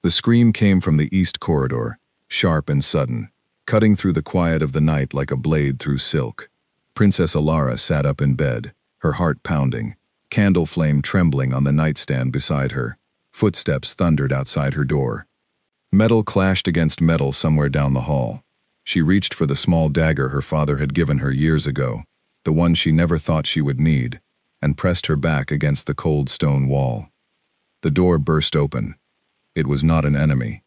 The scream came from the east corridor, sharp and sudden, cutting through the quiet of the night like a blade through silk. Princess Alara sat up in bed, her heart pounding, candle flame trembling on the nightstand beside her. Footsteps thundered outside her door. Metal clashed against metal somewhere down the hall. She reached for the small dagger her father had given her years ago, the one she never thought she would need, and pressed her back against the cold stone wall. The door burst open. It was not an enemy.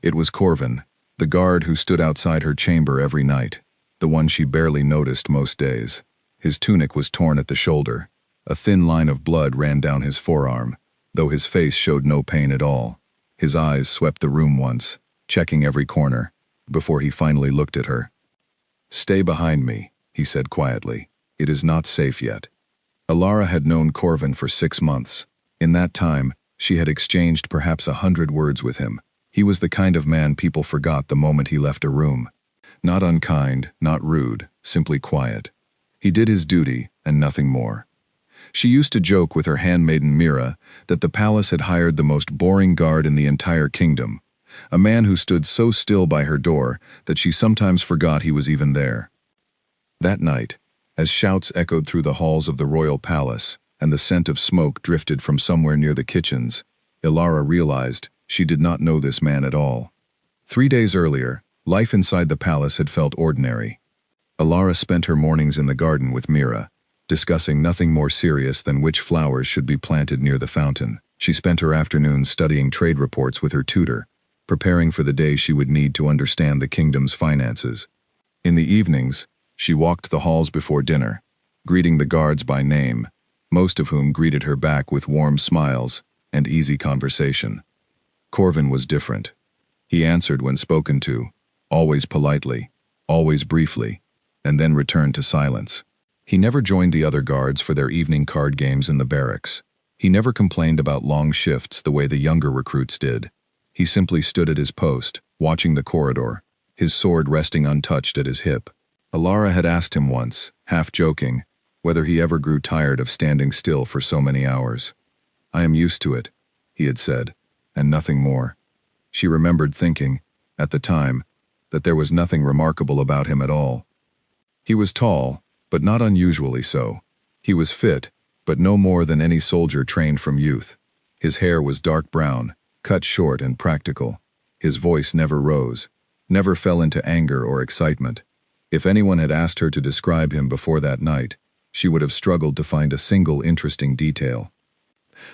It was Corvin, the guard who stood outside her chamber every night, the one she barely noticed most days. His tunic was torn at the shoulder. A thin line of blood ran down his forearm, though his face showed no pain at all. His eyes swept the room once, checking every corner, before he finally looked at her. "Stay behind me," he said quietly. "It is not safe yet." Alara had known Corvin for 6 months. In that time, she had exchanged perhaps 100 words with him. He was the kind of man people forgot the moment he left a room. Not unkind, not rude, simply quiet. He did his duty, and nothing more. She used to joke with her handmaiden Mira that the palace had hired the most boring guard in the entire kingdom, a man who stood so still by her door that she sometimes forgot he was even there. That night, as shouts echoed through the halls of the royal palace and the scent of smoke drifted from somewhere near the kitchens, Alara realized she did not know this man at all. 3 days earlier, life inside the palace had felt ordinary. Alara spent her mornings in the garden with Mira, discussing nothing more serious than which flowers should be planted near the fountain. She spent her afternoons studying trade reports with her tutor, preparing for the day she would need to understand the kingdom's finances. In the evenings, she walked the halls before dinner, greeting the guards by name, most of whom greeted her back with warm smiles and easy conversation. Corvin was different. He answered when spoken to, always politely, always briefly, and then returned to silence. He never joined the other guards for their evening card games in the barracks. He never complained about long shifts the way the younger recruits did. He simply stood at his post, watching the corridor, his sword resting untouched at his hip. Alara had asked him once, half joking, whether he ever grew tired of standing still for so many hours. "I am used to it," he had said, and nothing more. She remembered thinking, at the time, that there was nothing remarkable about him at all. He was tall, but not unusually so. He was fit, but no more than any soldier trained from youth. His hair was dark brown, cut short and practical. His voice never rose, never fell into anger or excitement. If anyone had asked her to describe him before that night, she would have struggled to find a single interesting detail.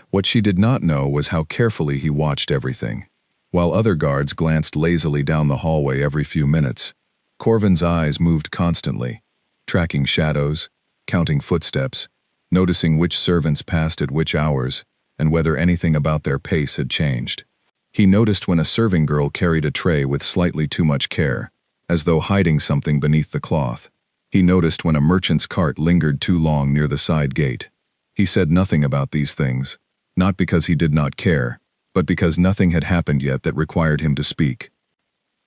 What she did not know was how carefully he watched everything. While other guards glanced lazily down the hallway every few minutes, Corvin's eyes moved constantly, tracking shadows, counting footsteps, noticing which servants passed at which hours, and whether anything about their pace had changed. He noticed when a serving girl carried a tray with slightly too much care, as though hiding something beneath the cloth. He noticed when a merchant's cart lingered too long near the side gate. He said nothing about these things, not because he did not care, but because nothing had happened yet that required him to speak.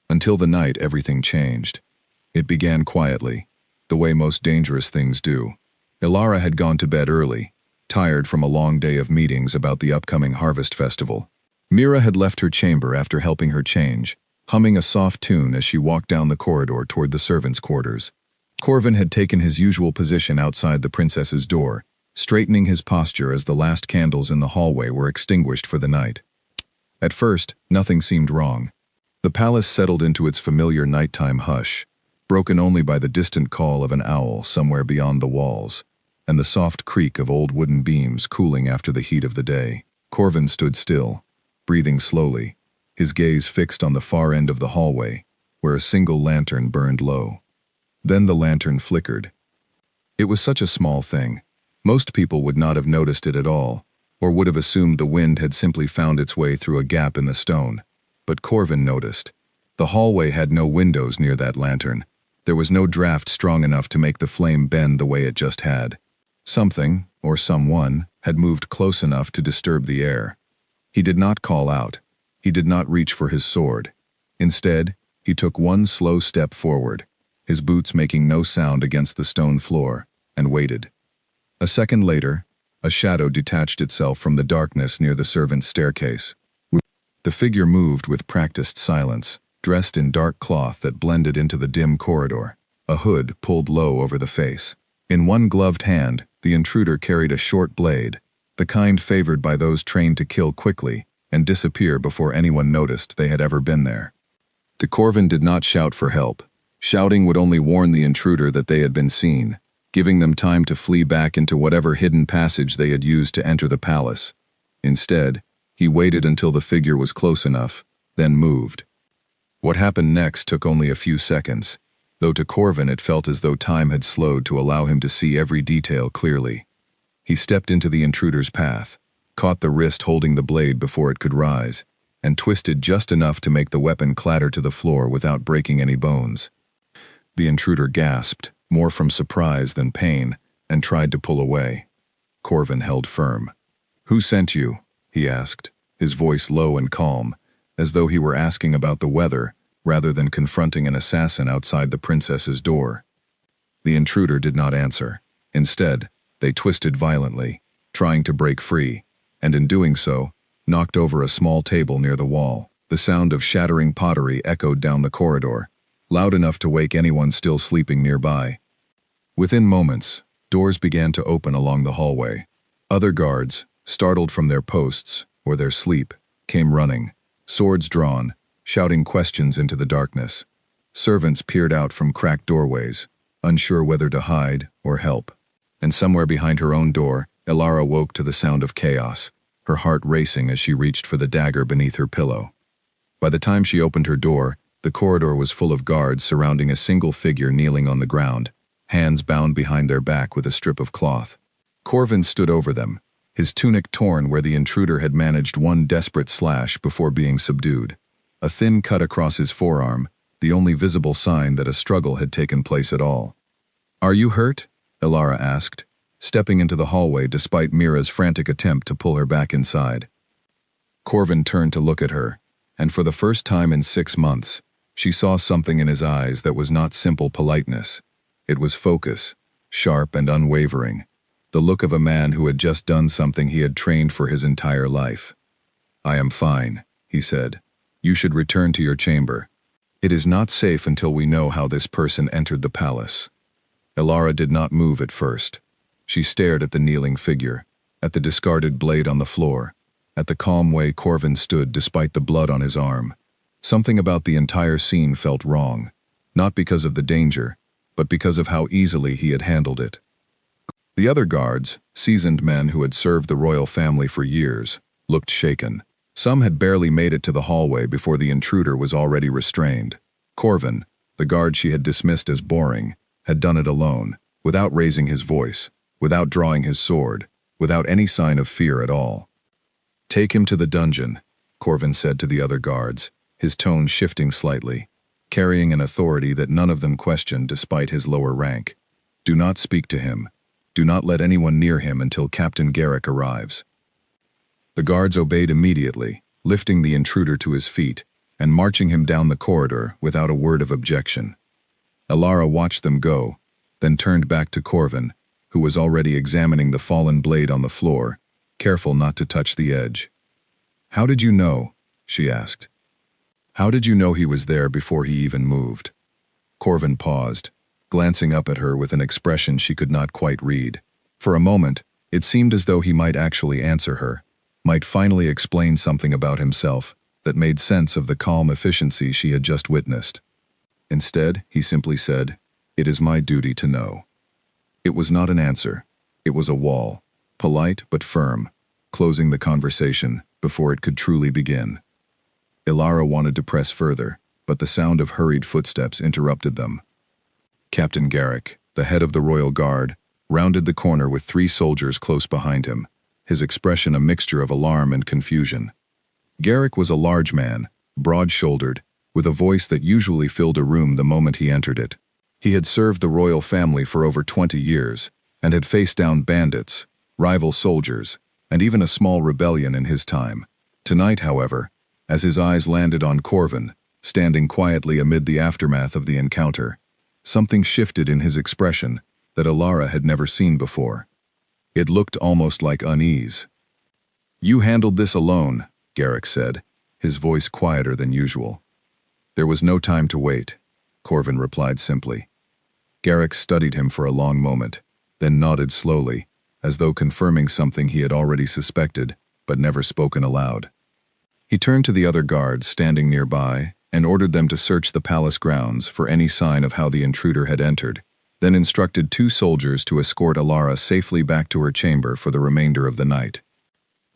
Until the night everything changed. It began quietly, the way most dangerous things do. Alara had gone to bed early, tired from a long day of meetings about the upcoming harvest festival. Mira had left her chamber after helping her change, humming a soft tune as she walked down the corridor toward the servants' quarters. Corvin had taken his usual position outside the princess's door, straightening his posture as the last candles in the hallway were extinguished for the night. At first, nothing seemed wrong. The palace settled into its familiar nighttime hush, broken only by the distant call of an owl somewhere beyond the walls, and the soft creak of old wooden beams cooling after the heat of the day. Corvin stood still, breathing slowly, his gaze fixed on the far end of the hallway, where a single lantern burned low. Then the lantern flickered. It was such a small thing. Most people would not have noticed it at all, or would have assumed the wind had simply found its way through a gap in the stone. But Corvin noticed. The hallway had no windows near that lantern. There was no draft strong enough to make the flame bend the way it just had. Something, or someone, had moved close enough to disturb the air. He did not call out. He did not reach for his sword. Instead, he took one slow step forward, his boots making no sound against the stone floor, and waited. A second later, a shadow detached itself from the darkness near the servants' staircase. The figure moved with practiced silence, dressed in dark cloth that blended into the dim corridor, a hood pulled low over the face. In one gloved hand, the intruder carried a short blade, the kind favored by those trained to kill quickly and disappear before anyone noticed they had ever been there. De Corvin did not shout for help. Shouting would only warn the intruder that they had been seen, giving them time to flee back into whatever hidden passage they had used to enter the palace. Instead, he waited until the figure was close enough, then moved. What happened next took only a few seconds, though to Corvin it felt as though time had slowed to allow him to see every detail clearly. He stepped into the intruder's path, caught the wrist holding the blade before it could rise, and twisted just enough to make the weapon clatter to the floor without breaking any bones. The intruder gasped, more from surprise than pain, and tried to pull away. Corvin held firm. "Who sent you?" he asked, his voice low and calm, as though he were asking about the weather rather than confronting an assassin outside the princess's door. The intruder did not answer. Instead, they twisted violently, trying to break free, and in doing so, knocked over a small table near the wall. The sound of shattering pottery echoed down the corridor, loud enough to wake anyone still sleeping nearby. Within moments, doors began to open along the hallway. Other guards, startled from their posts or their sleep, came running, swords drawn, shouting questions into the darkness. Servants peered out from cracked doorways, unsure whether to hide or help. And somewhere behind her own door, Elara woke to the sound of chaos, her heart racing as she reached for the dagger beneath her pillow. By the time she opened her door, the corridor was full of guards surrounding a single figure kneeling on the ground, hands bound behind their back with a strip of cloth. Corvin stood over them, his tunic torn where the intruder had managed one desperate slash before being subdued. A thin cut across his forearm, the only visible sign that a struggle had taken place at all. "Are you hurt?" Elara asked, stepping into the hallway despite Mira's frantic attempt to pull her back inside. Corvin turned to look at her, and for the first time in 6 months, she saw something in his eyes that was not simple politeness. It was focus, sharp and unwavering, the look of a man who had just done something he had trained for his entire life. "I am fine," he said. "You should return to your chamber. It is not safe until we know how this person entered the palace." Elara did not move at first. She stared at the kneeling figure, at the discarded blade on the floor, at the calm way Corvin stood despite the blood on his arm. Something about the entire scene felt wrong, not because of the danger, but because of how easily he had handled it. The other guards, seasoned men who had served the royal family for years, looked shaken. Some had barely made it to the hallway before the intruder was already restrained. Corvin, the guard she had dismissed as boring, had done it alone, without raising his voice, without drawing his sword, without any sign of fear at all. "Take him to the dungeon," Corvin said to the other guards, his tone shifting slightly, carrying an authority that none of them questioned despite his lower rank. "Do not speak to him. Do not let anyone near him until Captain Garrick arrives." The guards obeyed immediately, lifting the intruder to his feet and marching him down the corridor without a word of objection. Elara watched them go, then turned back to Corvin, who was already examining the fallen blade on the floor, careful not to touch the edge. "How did you know?" she asked. "How did you know he was there before he even moved?" Corvin paused, glancing up at her with an expression she could not quite read. For a moment, it seemed as though he might actually answer her, might finally explain something about himself that made sense of the calm efficiency she had just witnessed. Instead, he simply said, "It is my duty to know." It was not an answer. It was a wall, polite but firm, closing the conversation before it could truly begin. Elara wanted to press further, but the sound of hurried footsteps interrupted them. Captain Garrick, the head of the Royal Guard, rounded the corner with 3 soldiers close behind him, his expression a mixture of alarm and confusion. Garrick was a large man, broad-shouldered, with a voice that usually filled a room the moment he entered it. He had served the royal family for over 20 years, and had faced down bandits, rival soldiers, and even a small rebellion in his time. Tonight, however, as his eyes landed on Corvin, standing quietly amid the aftermath of the encounter, something shifted in his expression that Elara had never seen before. It looked almost like unease. "You handled this alone," Garrick said, his voice quieter than usual. "There was no time to wait," Corvin replied simply. Garrick studied him for a long moment, then nodded slowly, as though confirming something he had already suspected, but never spoken aloud. He turned to the other guards standing nearby and ordered them to search the palace grounds for any sign of how the intruder had entered, then instructed 2 soldiers to escort Alara safely back to her chamber for the remainder of the night.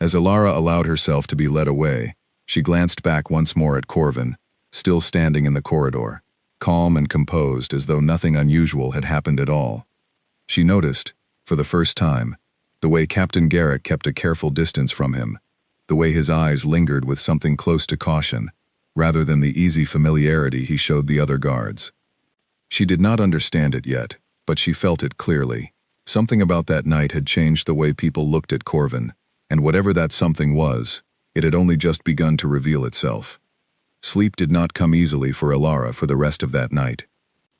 As Alara allowed herself to be led away, she glanced back once more at Corvin, still standing in the corridor, calm and composed as though nothing unusual had happened at all. She noticed, for the first time, the way Captain Garrick kept a careful distance from him, the way his eyes lingered with something close to caution, rather than the easy familiarity he showed the other guards. She did not understand it yet, but she felt it clearly. Something about that night had changed the way people looked at Corvin, and whatever that something was, it had only just begun to reveal itself. Sleep did not come easily for Alara for the rest of that night.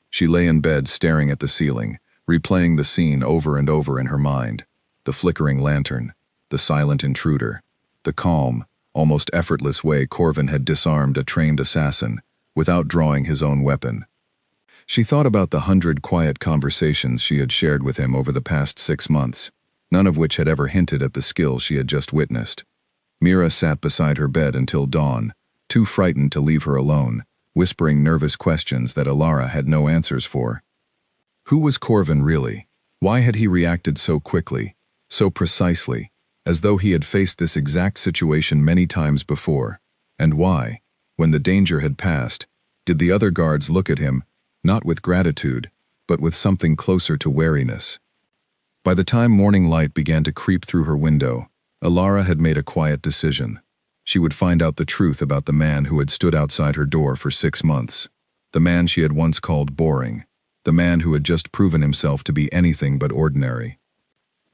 She lay in bed staring at the ceiling, replaying the scene over and over in her mind. The flickering lantern, the silent intruder, the calm, almost effortless way Corvin had disarmed a trained assassin without drawing his own weapon. She thought about the 100 quiet conversations she had shared with him over the past 6 months, none of which had ever hinted at the skill she had just witnessed. Mira sat beside her bed until dawn, too frightened to leave her alone, whispering nervous questions that Alara had no answers for. Who was Corvin really? Why had he reacted so quickly, so precisely, as though he had faced this exact situation many times before? And why, when the danger had passed, did the other guards look at him, not with gratitude, but with something closer to wariness? By the time morning light began to creep through her window, Alara had made a quiet decision. She would find out the truth about the man who had stood outside her door for 6 months, the man she had once called boring, the man who had just proven himself to be anything but ordinary.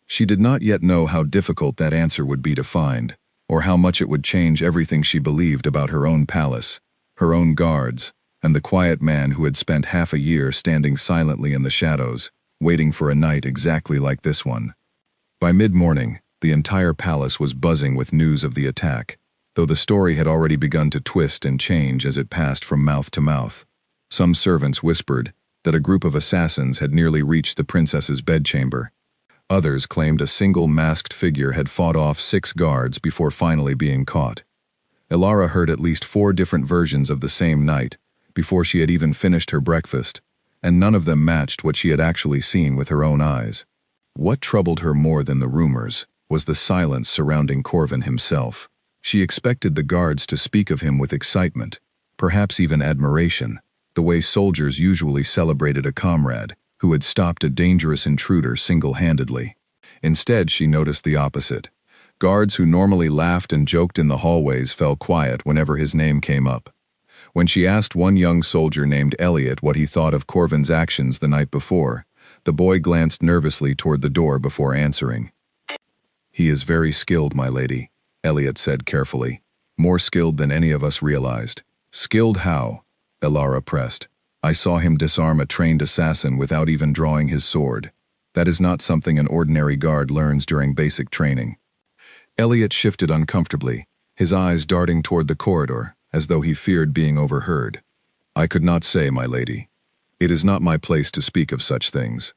She did not yet know how difficult that answer would be to find, or how much it would change everything she believed about her own palace, her own guards, and the quiet man who had spent half a year standing silently in the shadows, waiting for a night exactly like this one. By mid-morning, the entire palace was buzzing with news of the attack, though the story had already begun to twist and change as it passed from mouth to mouth. Some servants whispered that a group of assassins had nearly reached the princess's bedchamber. Others claimed a single masked figure had fought off 6 guards before finally being caught. Alara heard at least 4 different versions of the same night before she had even finished her breakfast, and none of them matched what she had actually seen with her own eyes. What troubled her more than the rumors was the silence surrounding Corvin himself. She expected the guards to speak of him with excitement, perhaps even admiration, the way soldiers usually celebrated a comrade who had stopped a dangerous intruder single-handedly. Instead, she noticed the opposite. Guards who normally laughed and joked in the hallways fell quiet whenever his name came up. When she asked one young soldier named Elliot what he thought of Corvin's actions the night before, the boy glanced nervously toward the door before answering. "He is very skilled, my lady," Elliot said carefully. "More skilled than any of us realized." "Skilled how?" Alara pressed. "I saw him disarm a trained assassin without even drawing his sword. That is not something an ordinary guard learns during basic training." Elliot shifted uncomfortably, his eyes darting toward the corridor, as though he feared being overheard. "I could not say, my lady. It is not my place to speak of such things."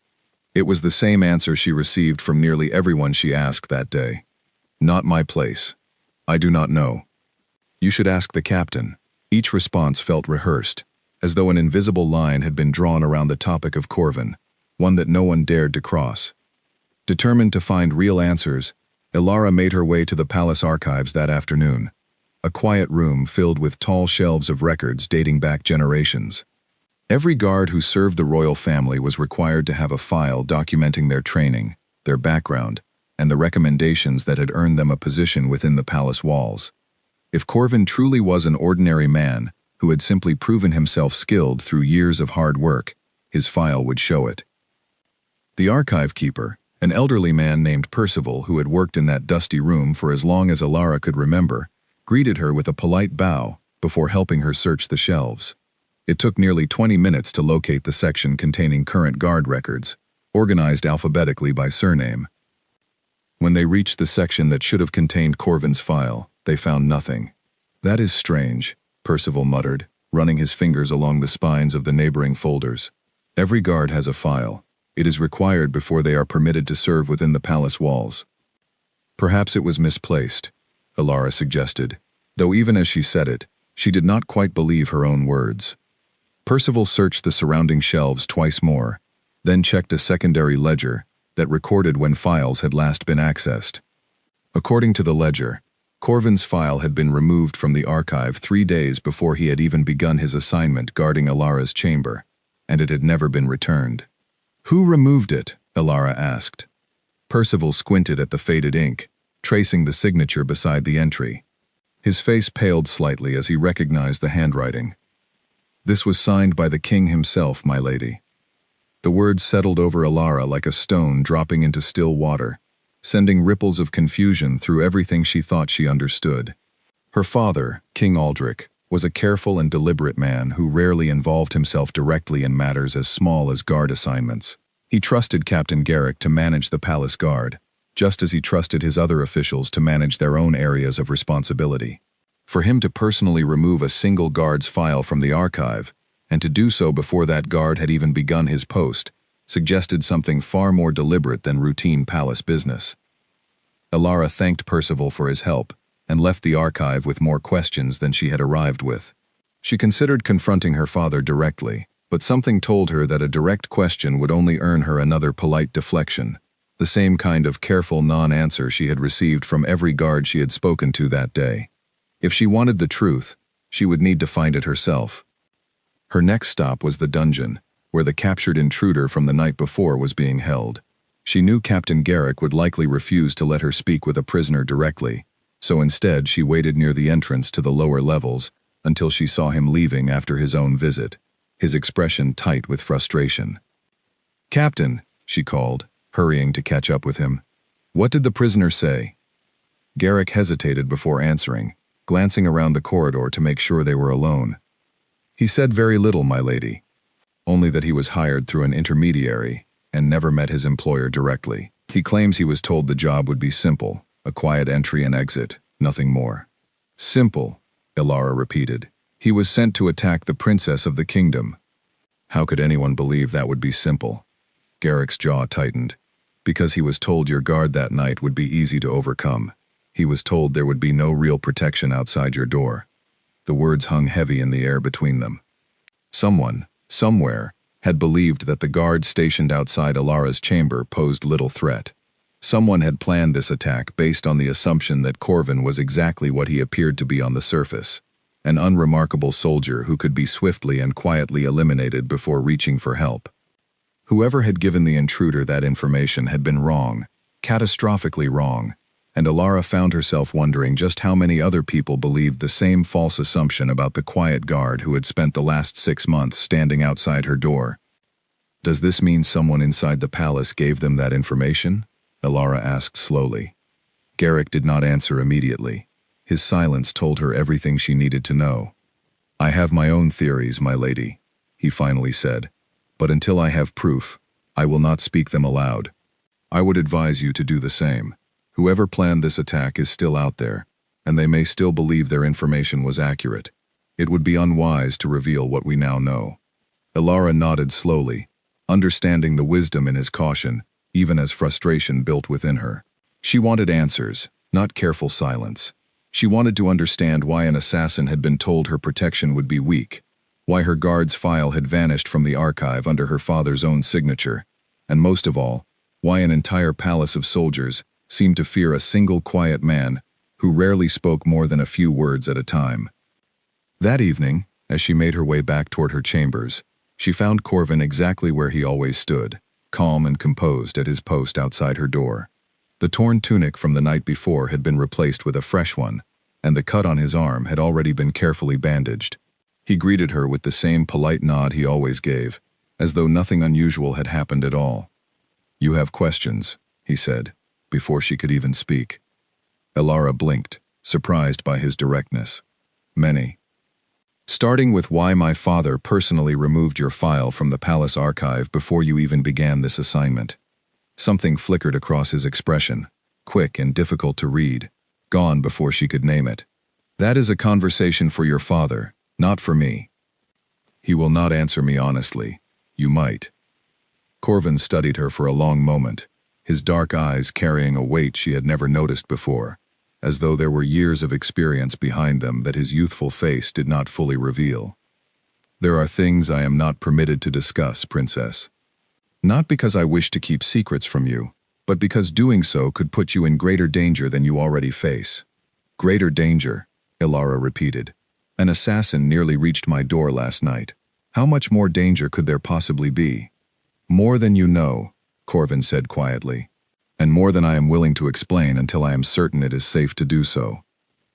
It was the same answer she received from nearly everyone she asked that day. "Not my place. I do not know. You should ask the captain." Each response felt rehearsed, as though an invisible line had been drawn around the topic of Corvin, one that no one dared to cross. Determined to find real answers, Alara made her way to the palace archives that afternoon, a quiet room filled with tall shelves of records dating back generations. Every guard who served the royal family was required to have a file documenting their training, their background, and the recommendations that had earned them a position within the palace walls. If Corvin truly was an ordinary man who had simply proven himself skilled through years of hard work, his file would show it. The archive keeper, an elderly man named Percival who had worked in that dusty room for as long as Alara could remember, greeted her with a polite bow before helping her search the shelves. It took nearly 20 minutes to locate the section containing current guard records, organized alphabetically by surname. When they reached the section that should have contained Corvin's file, they found nothing. That is strange, Percival muttered, running his fingers along the spines of the neighboring folders. Every guard has a file. It is required before they are permitted to serve within the palace walls. Perhaps it was misplaced, Alara suggested, though even as she said it, she did not quite believe her own words. Percival searched the surrounding shelves twice more, then checked a secondary ledger that recorded when files had last been accessed. According to the ledger, Corvin's file had been removed from the archive 3 days before he had even begun his assignment guarding Alara's chamber, and it had never been returned. Who removed it? Alara asked. Percival squinted at the faded ink, tracing the signature beside the entry. His face paled slightly as he recognized the handwriting. This was signed by the king himself, my lady. The words settled over Alara like a stone dropping into still water, sending ripples of confusion through everything she thought she understood. Her father, King Aldrich, was a careful and deliberate man who rarely involved himself directly in matters as small as guard assignments. He trusted Captain Garrick to manage the palace guard, just as he trusted his other officials to manage their own areas of responsibility. For him to personally remove a single guard's file from the archive, and to do so before that guard had even begun his post, suggested something far more deliberate than routine palace business. Alara thanked Percival for his help, and left the archive with more questions than she had arrived with. She considered confronting her father directly, but something told her that a direct question would only earn her another polite deflection, the same kind of careful non-answer she had received from every guard she had spoken to that day. If she wanted the truth, she would need to find it herself. Her next stop was the dungeon, where the captured intruder from the night before was being held. She knew Captain Garrick would likely refuse to let her speak with a prisoner directly, so instead she waited near the entrance to the lower levels until she saw him leaving after his own visit, his expression tight with frustration. "Captain," she called, hurrying to catch up with him. "What did the prisoner say?" Garrick hesitated before answering, glancing around the corridor to make sure they were alone. "He said very little, my lady. Only that he was hired through an intermediary and never met his employer directly. He claims he was told the job would be simple, a quiet entry and exit, nothing more." "Simple," Alara repeated. "He was sent to attack the princess of the kingdom." How could anyone believe that would be simple? Garrick's jaw tightened. Because he was told your guard that night would be easy to overcome. He was told there would be no real protection outside your door. The words hung heavy in the air between them. Someone, somewhere, had believed that the guards stationed outside Alara's chamber posed little threat. Someone had planned this attack based on the assumption that Corvin was exactly what he appeared to be on the surface, an unremarkable soldier who could be swiftly and quietly eliminated before reaching for help. Whoever had given the intruder that information had been wrong, catastrophically wrong, and Alara found herself wondering just how many other people believed the same false assumption about the quiet guard who had spent the last 6 months standing outside her door. "Does this mean someone inside the palace gave them that information?" Alara asked slowly. Garrick did not answer immediately. His silence told her everything she needed to know. "I have my own theories, my lady," he finally said. "But until I have proof, I will not speak them aloud. I would advise you to do the same. Whoever planned this attack is still out there, and they may still believe their information was accurate. It would be unwise to reveal what we now know." Alara nodded slowly, understanding the wisdom in his caution, even as frustration built within her. She wanted answers, not careful silence. She wanted to understand why an assassin had been told her protection would be weak, why her guard's file had vanished from the archive under her father's own signature, and most of all, why an entire palace of soldiers seemed to fear a single quiet man who rarely spoke more than a few words at a time. That evening, as she made her way back toward her chambers, she found Corvin exactly where he always stood, calm and composed at his post outside her door. The torn tunic from the night before had been replaced with a fresh one, and the cut on his arm had already been carefully bandaged. He greeted her with the same polite nod he always gave, as though nothing unusual had happened at all. "You have questions," he said, before she could even speak. Alara blinked, surprised by his directness. "Many. Starting with why my father personally removed your file from the palace archive before you even began this assignment." Something flickered across his expression, quick and difficult to read, gone before she could name it. That is a conversation for your father, not for me. He will not answer me honestly. You might. Corvin studied her for a long moment, his dark eyes carrying a weight she had never noticed before, as though there were years of experience behind them that his youthful face did not fully reveal. There are things I am not permitted to discuss, Princess. Not because I wish to keep secrets from you, but because doing so could put you in greater danger than you already face. Greater danger, Ilara repeated. An assassin nearly reached my door last night. How much more danger could there possibly be? More than you know, Corvin said quietly, and more than I am willing to explain until I am certain it is safe to do so.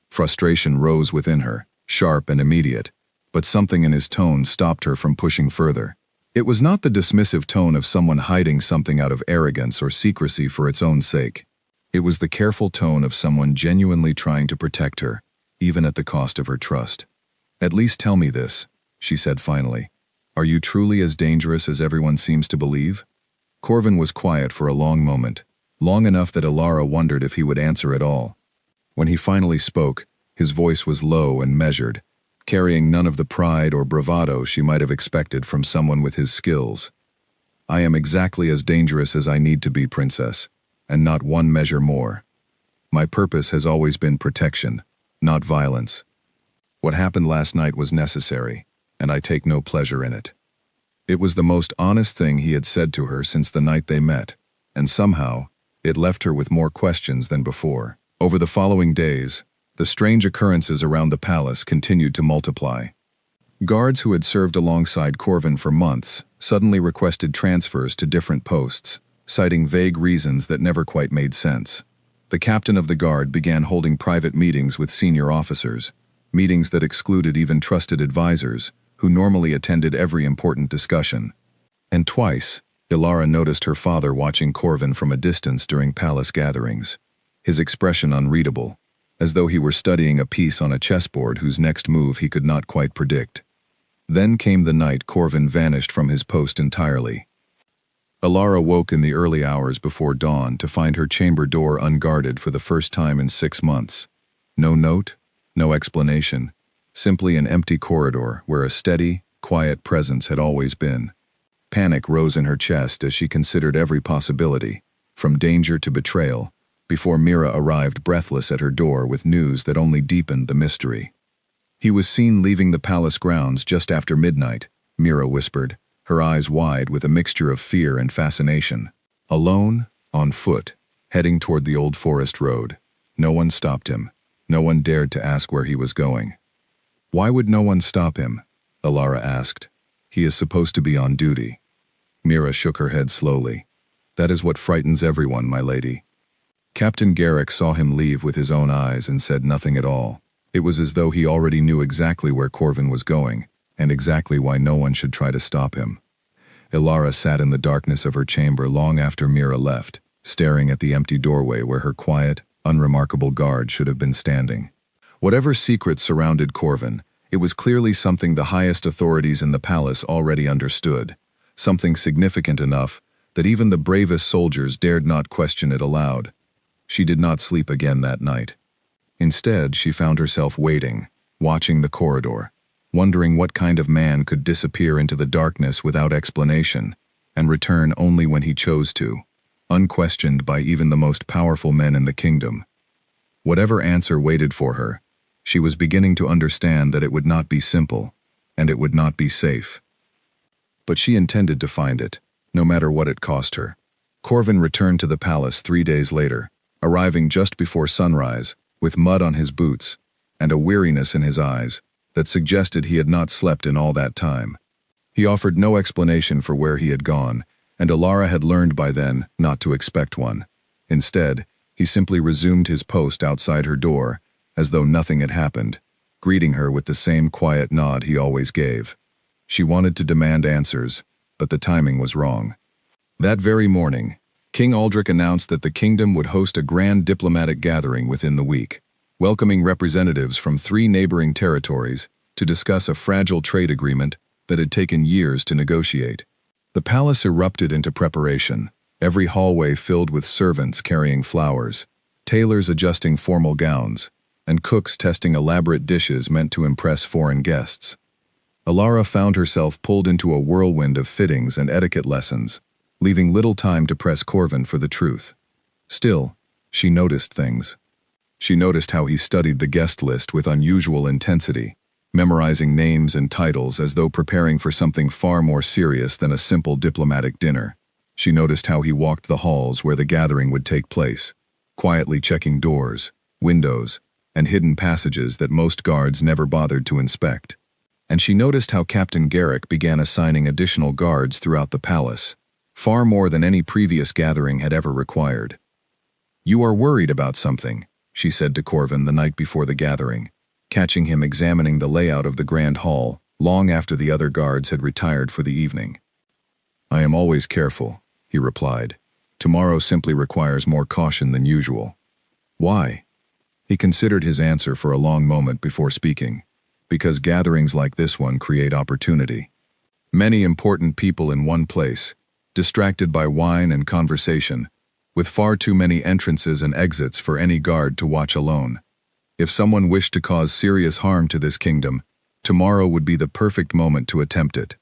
Frustration rose within her, sharp and immediate, but something in his tone stopped her from pushing further. It was not the dismissive tone of someone hiding something out of arrogance or secrecy for its own sake. It was the careful tone of someone genuinely trying to protect her, even at the cost of her trust. At least tell me this, she said finally. Are you truly as dangerous as everyone seems to believe? Corvin was quiet for a long moment, long enough that Ilara wondered if he would answer at all. When he finally spoke, his voice was low and measured, carrying none of the pride or bravado she might have expected from someone with his skills. I am exactly as dangerous as I need to be, Princess, and not one measure more. My purpose has always been protection, not violence. What happened last night was necessary, and I take no pleasure in it. It was the most honest thing he had said to her since the night they met, and somehow, it left her with more questions than before. Over the following days, the strange occurrences around the palace continued to multiply. Guards who had served alongside Corvin for months suddenly requested transfers to different posts, citing vague reasons that never quite made sense. The captain of the guard began holding private meetings with senior officers, meetings that excluded even trusted advisors, who normally attended every important discussion. And twice, Ilara noticed her father watching Corvin from a distance during palace gatherings, his expression unreadable, as though he were studying a piece on a chessboard whose next move he could not quite predict. Then came the night Corvin vanished from his post entirely. Ilara woke in the early hours before dawn to find her chamber door unguarded for the first time in 6 months. No note, no explanation, simply an empty corridor where a steady, quiet presence had always been. Panic rose in her chest as she considered every possibility, from danger to betrayal, before Mira arrived breathless at her door with news that only deepened the mystery. He was seen leaving the palace grounds just after midnight, Mira whispered, her eyes wide with a mixture of fear and fascination. Alone, on foot, heading toward the old forest road. No one stopped him. No one dared to ask where he was going. Why would no one stop him? Ilara asked. He is supposed to be on duty. Mira shook her head slowly. That is what frightens everyone, my lady. Captain Garrick saw him leave with his own eyes and said nothing at all. It was as though he already knew exactly where Corvin was going, and exactly why no one should try to stop him. Ilara sat in the darkness of her chamber long after Mira left, staring at the empty doorway where her quiet, unremarkable guard should have been standing. Whatever secrets surrounded Corvin, it was clearly something the highest authorities in the palace already understood, something significant enough that even the bravest soldiers dared not question it aloud. She did not sleep again that night. Instead, she found herself waiting, watching the corridor, wondering what kind of man could disappear into the darkness without explanation, and return only when he chose to, unquestioned by even the most powerful men in the kingdom. Whatever answer waited for her, she was beginning to understand that it would not be simple, and it would not be safe. But she intended to find it, no matter what it cost her. Corvin returned to the palace 3 days later, arriving just before sunrise, with mud on his boots, and a weariness in his eyes that suggested he had not slept in all that time. He offered no explanation for where he had gone, and Ilara had learned by then not to expect one. Instead, he simply resumed his post outside her door, as though nothing had happened, greeting her with the same quiet nod he always gave. She wanted to demand answers, but the timing was wrong. That very morning, King Aldrich announced that the kingdom would host a grand diplomatic gathering within the week, welcoming representatives from 3 neighboring territories to discuss a fragile trade agreement that had taken years to negotiate. The palace erupted into preparation, every hallway filled with servants carrying flowers, tailors adjusting formal gowns, and cooks testing elaborate dishes meant to impress foreign guests. Alara found herself pulled into a whirlwind of fittings and etiquette lessons, leaving little time to press Corvin for the truth. Still, she noticed things. She noticed how he studied the guest list with unusual intensity, memorizing names and titles as though preparing for something far more serious than a simple diplomatic dinner. She noticed how he walked the halls where the gathering would take place, quietly checking doors, windows, and hidden passages that most guards never bothered to inspect. And she noticed how Captain Garrick began assigning additional guards throughout the palace, far more than any previous gathering had ever required. "You are worried about something," she said to Corvin the night before the gathering, catching him examining the layout of the grand hall long after the other guards had retired for the evening. "I am always careful," he replied. "Tomorrow simply requires more caution than usual." "Why?" He considered his answer for a long moment before speaking. "Because gatherings like this one create opportunity. Many important people in one place, distracted by wine and conversation, with far too many entrances and exits for any guard to watch alone. If someone wished to cause serious harm to this kingdom, tomorrow would be the perfect moment to attempt it."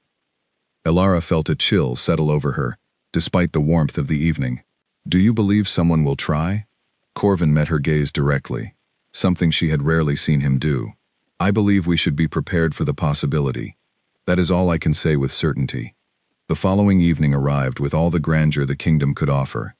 Alara felt a chill settle over her, despite the warmth of the evening. "Do you believe someone will try?" Corvin met her gaze directly, something she had rarely seen him do. "I believe we should be prepared for the possibility. That is all I can say with certainty." The following evening arrived with all the grandeur the kingdom could offer.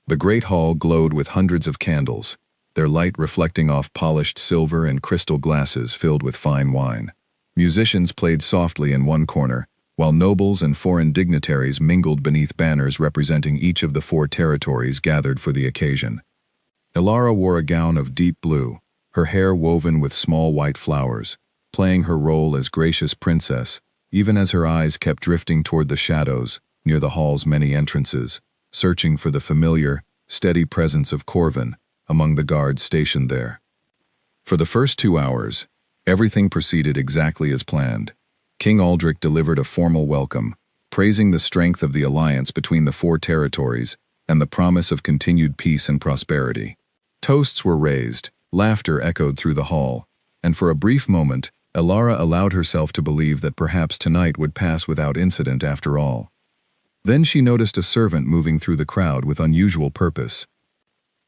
The great hall glowed with hundreds of candles, their light reflecting off polished silver and crystal glasses filled with fine wine. Musicians played softly in one corner, while nobles and foreign dignitaries mingled beneath banners representing each of the 4 territories gathered for the occasion. Alara wore a gown of deep blue, her hair woven with small white flowers, playing her role as gracious princess, even as her eyes kept drifting toward the shadows near the hall's many entrances, searching for the familiar, steady presence of Corvin among the guards stationed there. For the first 2 hours, everything proceeded exactly as planned. King Aldrich delivered a formal welcome, praising the strength of the alliance between the 4 territories and the promise of continued peace and prosperity. Toasts were raised, laughter echoed through the hall, and for a brief moment, Alara allowed herself to believe that perhaps tonight would pass without incident after all. Then she noticed a servant moving through the crowd with unusual purpose.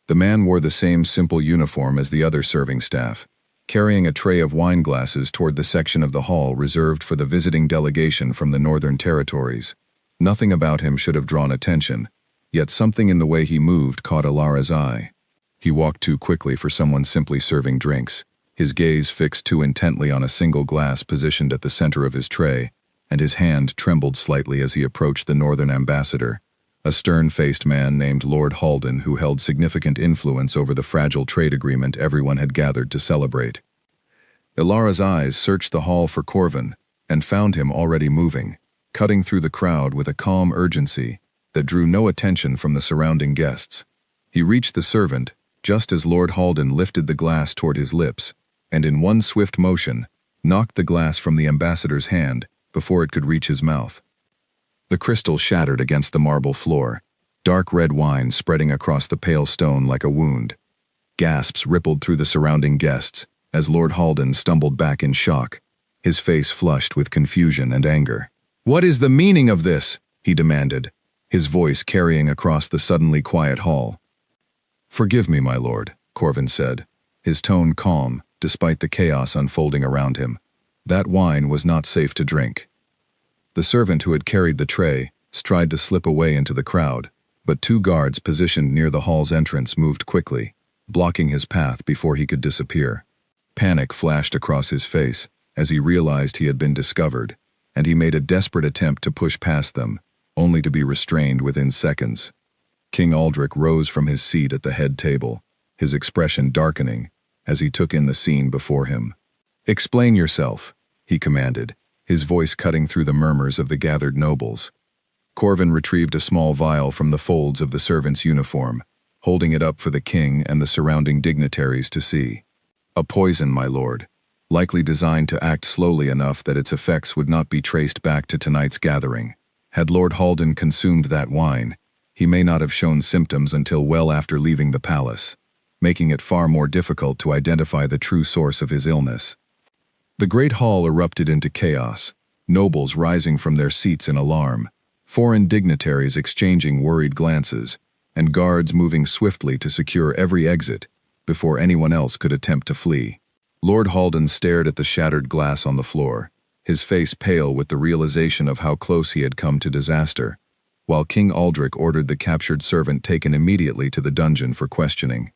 The man wore the same simple uniform as the other serving staff, carrying a tray of wine glasses toward the section of the hall reserved for the visiting delegation from the northern territories. Nothing about him should have drawn attention, yet something in the way he moved caught Alara's eye. He walked too quickly for someone simply serving drinks, his gaze fixed too intently on a single glass positioned at the center of his tray, and his hand trembled slightly as he approached the northern ambassador, a stern-faced man named Lord Halden who held significant influence over the fragile trade agreement everyone had gathered to celebrate. Alara's eyes searched the hall for Corvin and found him already moving, cutting through the crowd with a calm urgency that drew no attention from the surrounding guests. He reached the servant just as Lord Halden lifted the glass toward his lips, and in one swift motion, knocked the glass from the ambassador's hand before it could reach his mouth. The crystal shattered against the marble floor, dark red wine spreading across the pale stone like a wound. Gasps rippled through the surrounding guests as Lord Halden stumbled back in shock, his face flushed with confusion and anger. "What is the meaning of this?" he demanded, his voice carrying across the suddenly quiet hall. "Forgive me, my lord," Corvin said, his tone calm despite the chaos unfolding around him. "That wine was not safe to drink." The servant who had carried the tray tried to slip away into the crowd, but 2 guards positioned near the hall's entrance moved quickly, blocking his path before he could disappear. Panic flashed across his face as he realized he had been discovered, and he made a desperate attempt to push past them, only to be restrained within seconds. King Aldrich rose from his seat at the head table, his expression darkening as he took in the scene before him. "Explain yourself," he commanded, his voice cutting through the murmurs of the gathered nobles. Corvin retrieved a small vial from the folds of the servant's uniform, holding it up for the king and the surrounding dignitaries to see. "A poison, my lord, likely designed to act slowly enough that its effects would not be traced back to tonight's gathering. Had Lord Halden consumed that wine, he may not have shown symptoms until well after leaving the palace. making it far more difficult to identify the true source of his illness. The great hall erupted into chaos, nobles rising from their seats in alarm, foreign dignitaries exchanging worried glances, and guards moving swiftly to secure every exit before anyone else could attempt to flee. Lord Halden stared at the shattered glass on the floor, his face pale with the realization of how close he had come to disaster, while King Aldrich ordered the captured servant taken immediately to the dungeon for questioning.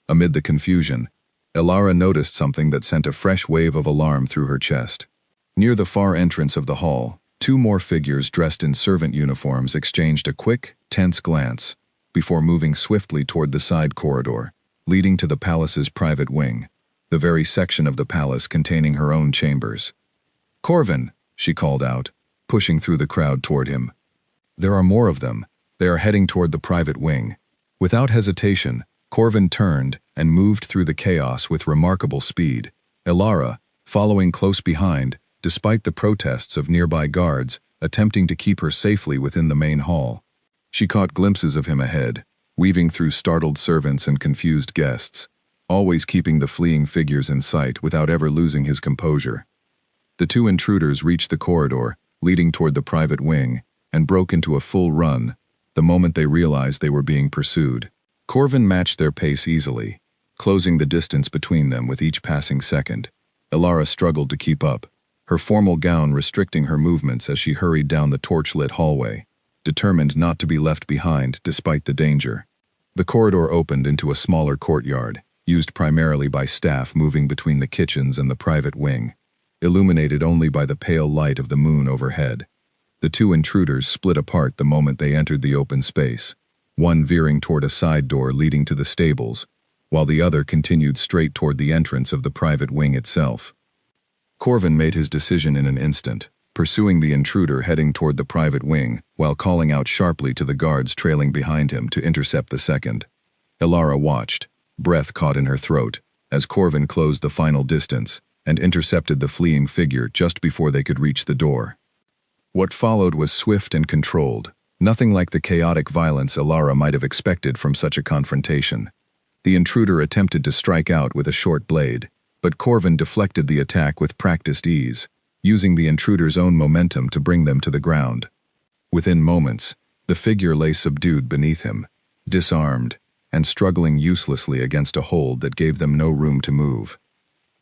Amid the confusion, Elara noticed something that sent a fresh wave of alarm through her chest. Near the far entrance of the hall, two more figures dressed in servant uniforms exchanged a quick, tense glance before moving swiftly toward the side corridor, leading to the palace's private wing, the very section of the palace containing her own chambers. "Corvin," she called out, pushing through the crowd toward him. "There are more of them. They are heading toward the private wing." Without hesitation, Corvin turned and moved through the chaos with remarkable speed, Elara, following close behind, despite the protests of nearby guards attempting to keep her safely within the main hall. She caught glimpses of him ahead, weaving through startled servants and confused guests, always keeping the fleeing figures in sight without ever losing his composure. The two intruders reached the corridor, leading toward the private wing, and broke into a full run the moment they realized they were being pursued. Corvin matched their pace easily, closing the distance between them with each passing second. Elara struggled to keep up, her formal gown restricting her movements as she hurried down the torch-lit hallway, determined not to be left behind despite the danger. The corridor opened into a smaller courtyard, used primarily by staff moving between the kitchens and the private wing, illuminated only by the pale light of the moon overhead. The two intruders split apart the moment they entered the open space, one veering toward a side door leading to the stables, while the other continued straight toward the entrance of the private wing itself. Corvin made his decision in an instant, pursuing the intruder heading toward the private wing while calling out sharply to the guards trailing behind him to intercept the second. Elara watched, breath caught in her throat, as Corvin closed the final distance and intercepted the fleeing figure just before they could reach the door. What followed was swift and controlled, nothing like the chaotic violence Elara might have expected from such a confrontation. The intruder attempted to strike out with a short blade, but Corvin deflected the attack with practiced ease, using the intruder's own momentum to bring them to the ground. Within moments, the figure lay subdued beneath him, disarmed, and struggling uselessly against a hold that gave them no room to move.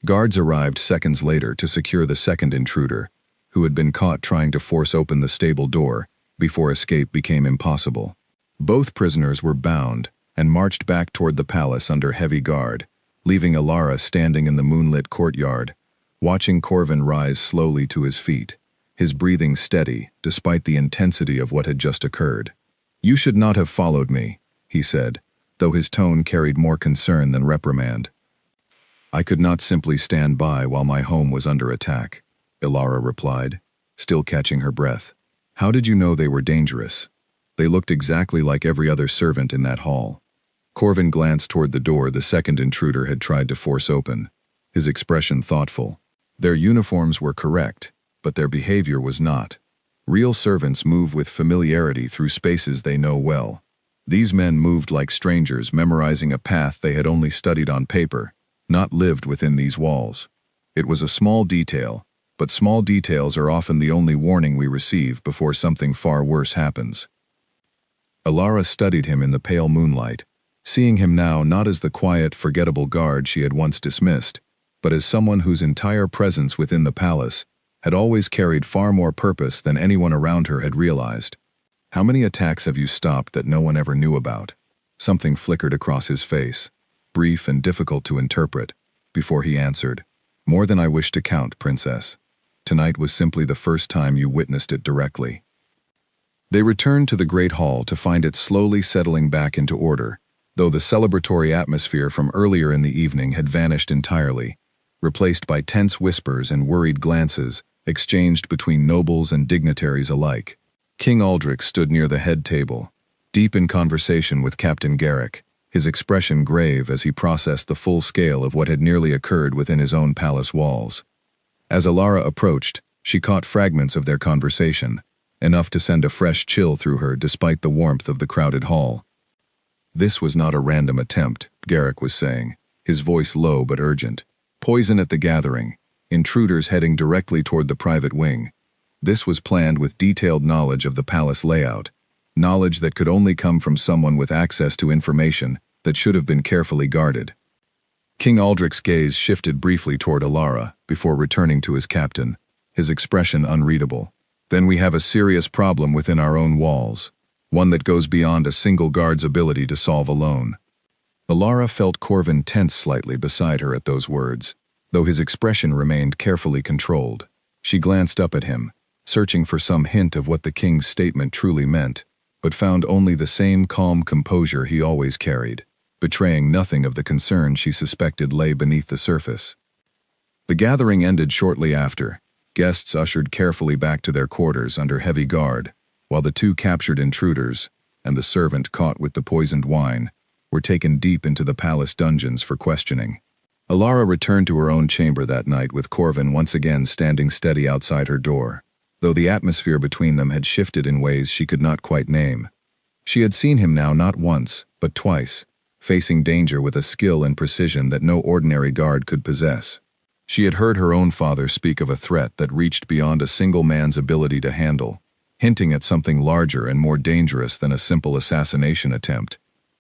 Guards arrived seconds later to secure the second intruder, who had been caught trying to force open the stable door before escape became impossible. Both prisoners were bound and marched back toward the palace under heavy guard, leaving Elara standing in the moonlit courtyard, watching Corvin rise slowly to his feet, his breathing steady despite the intensity of what had just occurred. "You should not have followed me," he said, though his tone carried more concern than reprimand. "I could not simply stand by while my home was under attack," Elara replied, still catching her breath. "How did you know they were dangerous? They looked exactly like every other servant in that hall." Corvin glanced toward the door the second intruder had tried to force open, his expression thoughtful. Their uniforms were correct, but their behavior was not. Real servants move with familiarity through spaces they know well. These men moved like strangers memorizing a path they had only studied on paper, not lived within these walls. It was a small detail, but small details are often the only warning we receive before something far worse happens. Elara studied him in the pale moonlight, seeing him now not as the quiet, forgettable guard she had once dismissed, but as someone whose entire presence within the palace had always carried far more purpose than anyone around her had realized. "How many attacks have you stopped that no one ever knew about?" Something flickered across his face, brief and difficult to interpret, before he answered, "More than I wish to count, Princess. Tonight was simply the first time you witnessed it directly." They returned to the Great Hall to find it slowly settling back into order, though the celebratory atmosphere from earlier in the evening had vanished entirely, replaced by tense whispers and worried glances exchanged between nobles and dignitaries alike. King Aldrich stood near the head table, deep in conversation with Captain Garrick, his expression grave as he processed the full scale of what had nearly occurred within his own palace walls. As Elara approached, she caught fragments of their conversation, enough to send a fresh chill through her despite the warmth of the crowded hall. This was not a random attempt, Garrick was saying, his voice low but urgent. Poison at the gathering. Intruders heading directly toward the private wing. This was planned with detailed knowledge of the palace layout, knowledge that could only come from someone with access to information that should have been carefully guarded. King Aldrich's gaze shifted briefly toward Alara before returning to his captain, his expression unreadable. Then we have a serious problem within our own walls, one that goes beyond a single guard's ability to solve alone. Alara felt Corvin tense slightly beside her at those words, though his expression remained carefully controlled. She glanced up at him, searching for some hint of what the king's statement truly meant, but found only the same calm composure he always carried, betraying nothing of the concern she suspected lay beneath the surface. The gathering ended shortly after, guests ushered carefully back to their quarters under heavy guard, while the two captured intruders, and the servant caught with the poisoned wine, were taken deep into the palace dungeons for questioning. Alara returned to her own chamber that night with Corvin once again standing steady outside her door, though the atmosphere between them had shifted in ways she could not quite name. She had seen him now not once, but twice, facing danger with a skill and precision that no ordinary guard could possess. She had heard her own father speak of a threat that reached beyond a single man's ability to handle, hinting at something larger and more dangerous than a simple assassination attempt.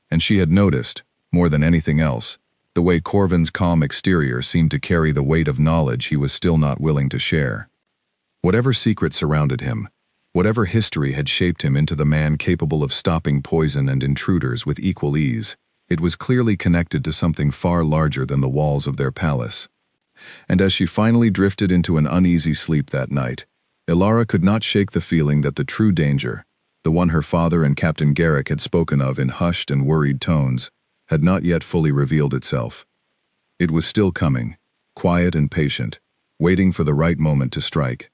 And she had noticed, more than anything else, the way Corvin's calm exterior seemed to carry the weight of knowledge he was still not willing to share. Whatever secret surrounded him, whatever history had shaped him into the man capable of stopping poison and intruders with equal ease, it was clearly connected to something far larger than the walls of their palace. And as she finally drifted into an uneasy sleep that night, Alara could not shake the feeling that the true danger, the one her father and Captain Garrick had spoken of in hushed and worried tones, had not yet fully revealed itself. It was still coming, quiet and patient, waiting for the right moment to strike.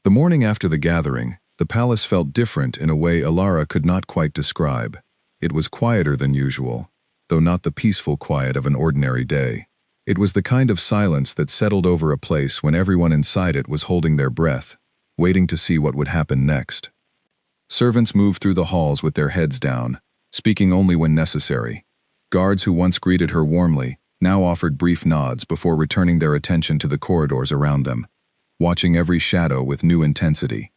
The morning after the gathering, the palace felt different in a way Alara could not quite describe. It was quieter than usual, though not the peaceful quiet of an ordinary day. It was the kind of silence that settled over a place when everyone inside it was holding their breath, waiting to see what would happen next. Servants moved through the halls with their heads down, speaking only when necessary. Guards who once greeted her warmly now offered brief nods before returning their attention to the corridors around them, watching every shadow with new intensity.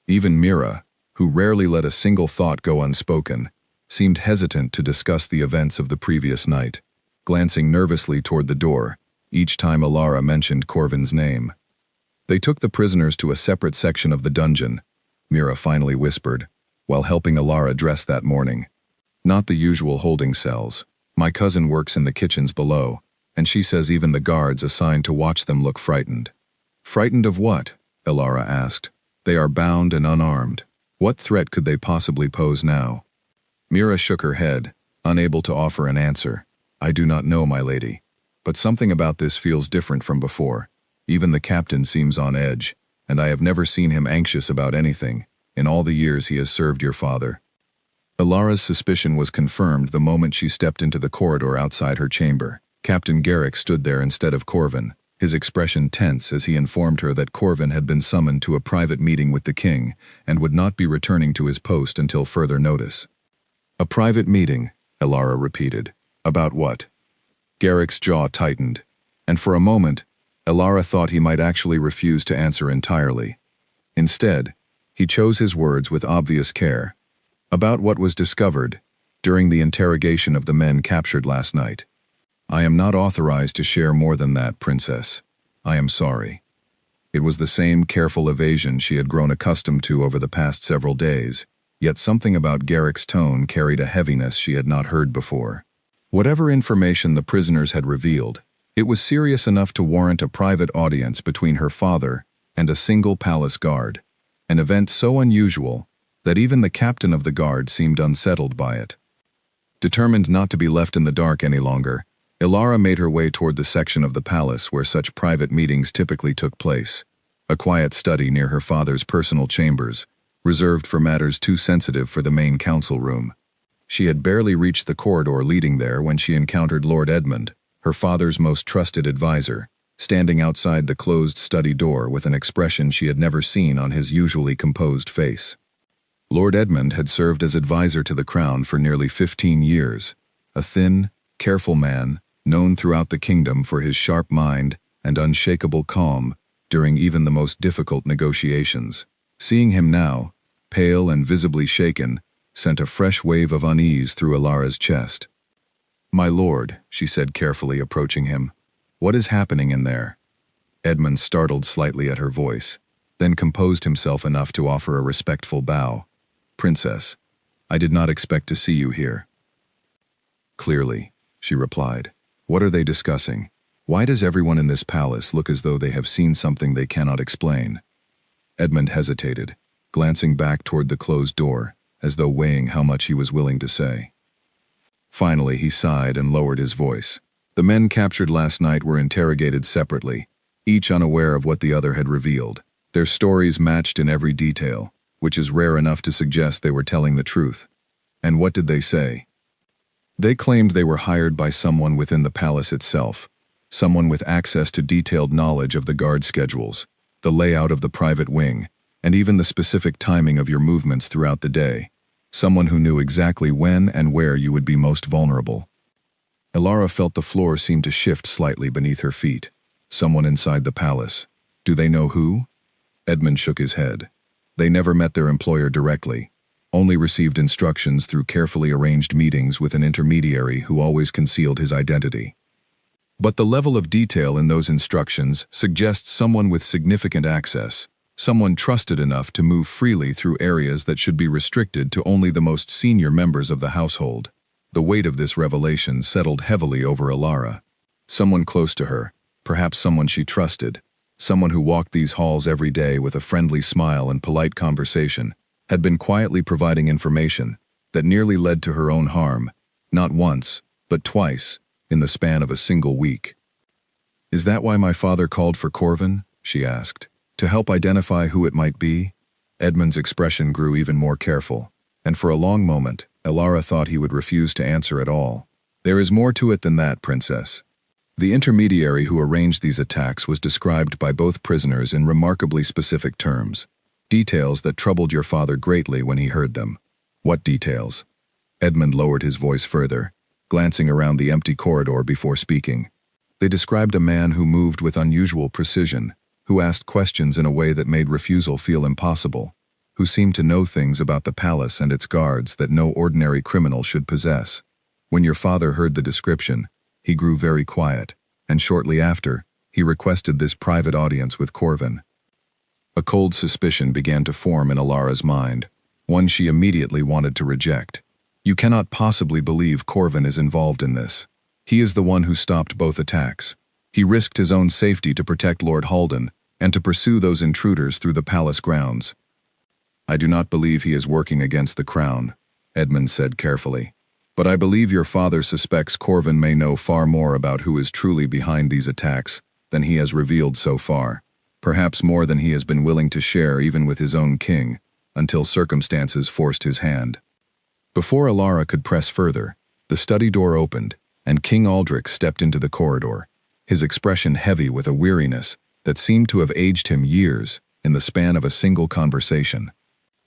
Even Mira, who rarely let a single thought go unspoken, seemed hesitant to discuss the events of the previous night, glancing nervously toward the door each time Alara mentioned Corvin's name. They took the prisoners to a separate section of the dungeon, Mira finally whispered, while helping Alara dress that morning. Not the usual holding cells. My cousin works in the kitchens below, and she says even the guards assigned to watch them look frightened. Frightened of what? Alara asked. They are bound and unarmed. What threat could they possibly pose now? Mira shook her head, unable to offer an answer. I do not know, my lady. But something about this feels different from before. Even the captain seems on edge, and I have never seen him anxious about anything, in all the years he has served your father. Alara's suspicion was confirmed the moment she stepped into the corridor outside her chamber. Captain Garrick stood there instead of Corvin, his expression tense as he informed her that Corvin had been summoned to a private meeting with the king and would not be returning to his post until further notice. A private meeting, Alara repeated. About what? Garrick's jaw tightened, and for a moment, Alara thought he might actually refuse to answer entirely. Instead, he chose his words with obvious care. About what was discovered during the interrogation of the men captured last night. I am not authorized to share more than that, Princess. I am sorry. It was the same careful evasion she had grown accustomed to over the past several days, yet something about Garrick's tone carried a heaviness she had not heard before. Whatever information the prisoners had revealed, it was serious enough to warrant a private audience between her father and a single palace guard, an event so unusual that even the captain of the guard seemed unsettled by it. Determined not to be left in the dark any longer, Alara made her way toward the section of the palace where such private meetings typically took place, a quiet study near her father's personal chambers, reserved for matters too sensitive for the main council room. She had barely reached the corridor leading there when she encountered Lord Edmund, her father's most trusted advisor, standing outside the closed study door with an expression she had never seen on his usually composed face. Lord Edmund had served as advisor to the crown for nearly 15 years, a thin, careful man, known throughout the kingdom for his sharp mind and unshakable calm during even the most difficult negotiations. Seeing him now, pale and visibly shaken, sent a fresh wave of unease through Alara's chest. "My lord," she said carefully, approaching him, "what is happening in there?" Edmund startled slightly at her voice, then composed himself enough to offer a respectful bow. "Princess, I did not expect to see you here." "Clearly," she replied. "What are they discussing? Why does everyone in this palace look as though they have seen something they cannot explain?" Edmund hesitated, glancing back toward the closed door, as though weighing how much he was willing to say. Finally, he sighed and lowered his voice. The men captured last night were interrogated separately, each unaware of what the other had revealed. Their stories matched in every detail, which is rare enough to suggest they were telling the truth. And what did they say? They claimed they were hired by someone within the palace itself, someone with access to detailed knowledge of the guard schedules, the layout of the private wing, and even the specific timing of your movements throughout the day. Someone who knew exactly when and where you would be most vulnerable. Alara felt the floor seem to shift slightly beneath her feet. Someone inside the palace. Do they know who? Edmund shook his head. They never met their employer directly, only received instructions through carefully arranged meetings with an intermediary who always concealed his identity. But the level of detail in those instructions suggests someone with significant access, someone trusted enough to move freely through areas that should be restricted to only the most senior members of the household. The weight of this revelation settled heavily over Alara. Someone close to her, perhaps someone she trusted, someone who walked these halls every day with a friendly smile and polite conversation, had been quietly providing information that nearly led to her own harm, not once, but twice, in the span of a single week. "Is that why my father called for Corvin?" she asked. "To help identify who it might be?" Edmund's expression grew even more careful, and for a long moment, Alara thought he would refuse to answer at all. "There is more to it than that, Princess. The intermediary who arranged these attacks was described by both prisoners in remarkably specific terms, details that troubled your father greatly when he heard them." "What details?" Edmund lowered his voice further, glancing around the empty corridor before speaking. "They described a man who moved with unusual precision, who asked questions in a way that made refusal feel impossible, who seemed to know things about the palace and its guards that no ordinary criminal should possess. When your father heard the description, he grew very quiet, and shortly after, he requested this private audience with Corvin." A cold suspicion began to form in Alara's mind, one she immediately wanted to reject. "You cannot possibly believe Corvin is involved in this. He is the one who stopped both attacks. He risked his own safety to protect Lord Halden and to pursue those intruders through the palace grounds." "I do not believe he is working against the crown," Edmund said carefully. "But I believe your father suspects Corvin may know far more about who is truly behind these attacks than he has revealed so far, perhaps more than he has been willing to share even with his own king, until circumstances forced his hand." Before Alara could press further, the study door opened, and King Aldrich stepped into the corridor, his expression heavy with a weariness that seemed to have aged him years in the span of a single conversation.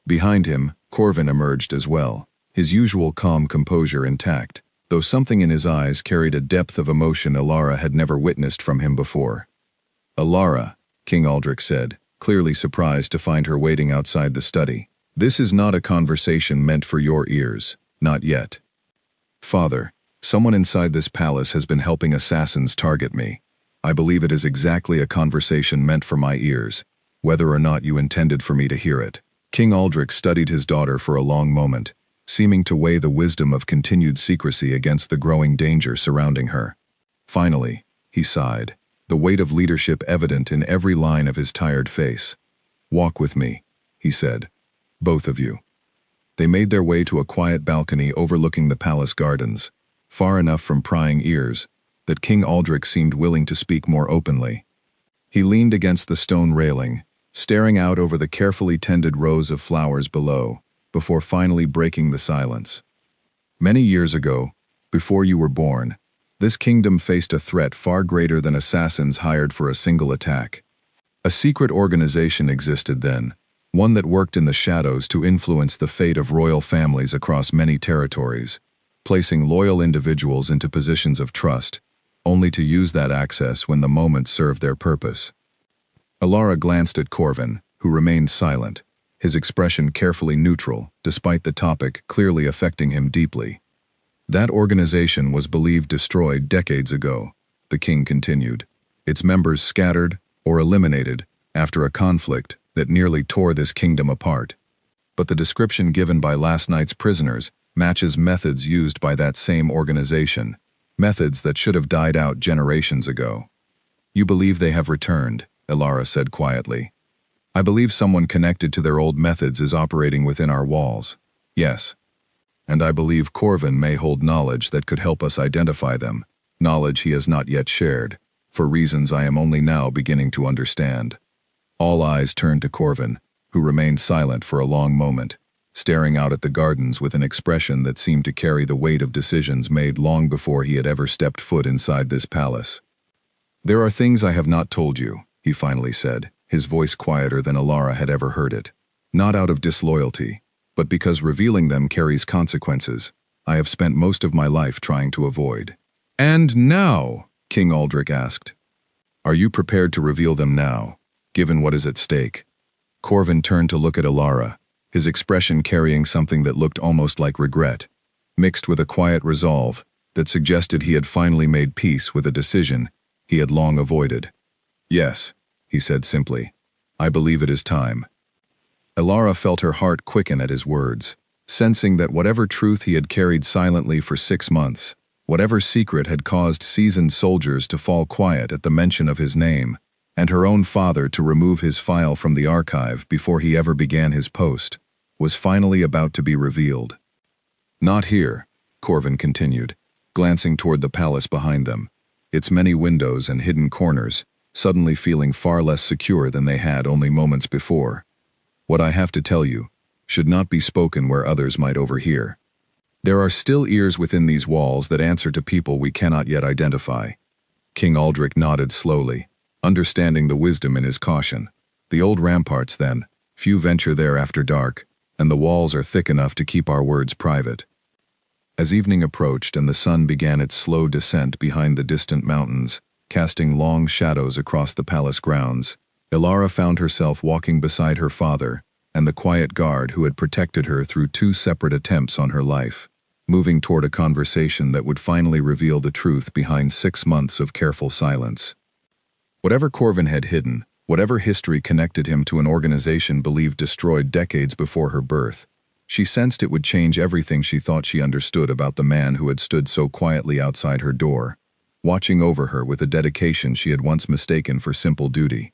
Behind him, Corvin emerged as well, his usual calm composure intact, though something in his eyes carried a depth of emotion Alara had never witnessed from him before. "Alara," King Aldrich said, clearly surprised to find her waiting outside the study, "this is not a conversation meant for your ears, not yet. Father, someone inside this palace has been helping assassins target me. I believe it is exactly a conversation meant for my ears, whether or not you intended for me to hear it." King Aldrich studied his daughter for a long moment, seeming to weigh the wisdom of continued secrecy against the growing danger surrounding her. Finally, he sighed, the weight of leadership evident in every line of his tired face. "Walk with me," he said. "Both of you." They made their way to a quiet balcony overlooking the palace gardens, far enough from prying ears that King Aldrich seemed willing to speak more openly. He leaned against the stone railing, staring out over the carefully tended rows of flowers below, before finally breaking the silence. "Many years ago, before you were born, this kingdom faced a threat far greater than assassins hired for a single attack. A secret organization existed then, one that worked in the shadows to influence the fate of royal families across many territories, placing loyal individuals into positions of trust, only to use that access when the moment served their purpose. Alara glanced at Corvin, who remained silent, his expression carefully neutral, despite the topic clearly affecting him deeply. That organization was believed destroyed decades ago, the king continued, its members scattered or eliminated after a conflict that nearly tore this kingdom apart. But the description given by last night's prisoners matches methods used by that same organization, methods that should have died out generations ago. You believe they have returned, Alara said quietly. I believe someone connected to their old methods is operating within our walls. Yes. And I believe Corvin may hold knowledge that could help us identify them, knowledge he has not yet shared, for reasons I am only now beginning to understand. All eyes turned to Corvin, who remained silent for a long moment, staring out at the gardens with an expression that seemed to carry the weight of decisions made long before he had ever stepped foot inside this palace. There are things I have not told you, he finally said, his voice quieter than Alara had ever heard it. Not out of disloyalty, but because revealing them carries consequences I have spent most of my life trying to avoid. And now, King Aldrich asked, are you prepared to reveal them now, given what is at stake? Corvin turned to look at Alara, his expression carrying something that looked almost like regret, mixed with a quiet resolve that suggested he had finally made peace with a decision he had long avoided. Yes, he said simply. I believe it is time. Alara felt her heart quicken at his words, sensing that whatever truth he had carried silently for 6 months, whatever secret had caused seasoned soldiers to fall quiet at the mention of his name, and her own father to remove his file from the archive before he ever began his post, was finally about to be revealed. Not here, Corvin continued, glancing toward the palace behind them, its many windows and hidden corners, suddenly feeling far less secure than they had only moments before. What I have to tell you should not be spoken where others might overhear. There are still ears within these walls that answer to people we cannot yet identify. King Aldrich nodded slowly, understanding the wisdom in his caution. The old ramparts, then, few venture there after dark, and the walls are thick enough to keep our words private. As evening approached and the sun began its slow descent behind the distant mountains, casting long shadows across the palace grounds, Alara found herself walking beside her father and the quiet guard who had protected her through 2 separate attempts on her life, moving toward a conversation that would finally reveal the truth behind 6 months of careful silence. Whatever Corvin had hidden, whatever history connected him to an organization believed destroyed decades before her birth, she sensed it would change everything she thought she understood about the man who had stood so quietly outside her door, watching over her with a dedication she had once mistaken for simple duty.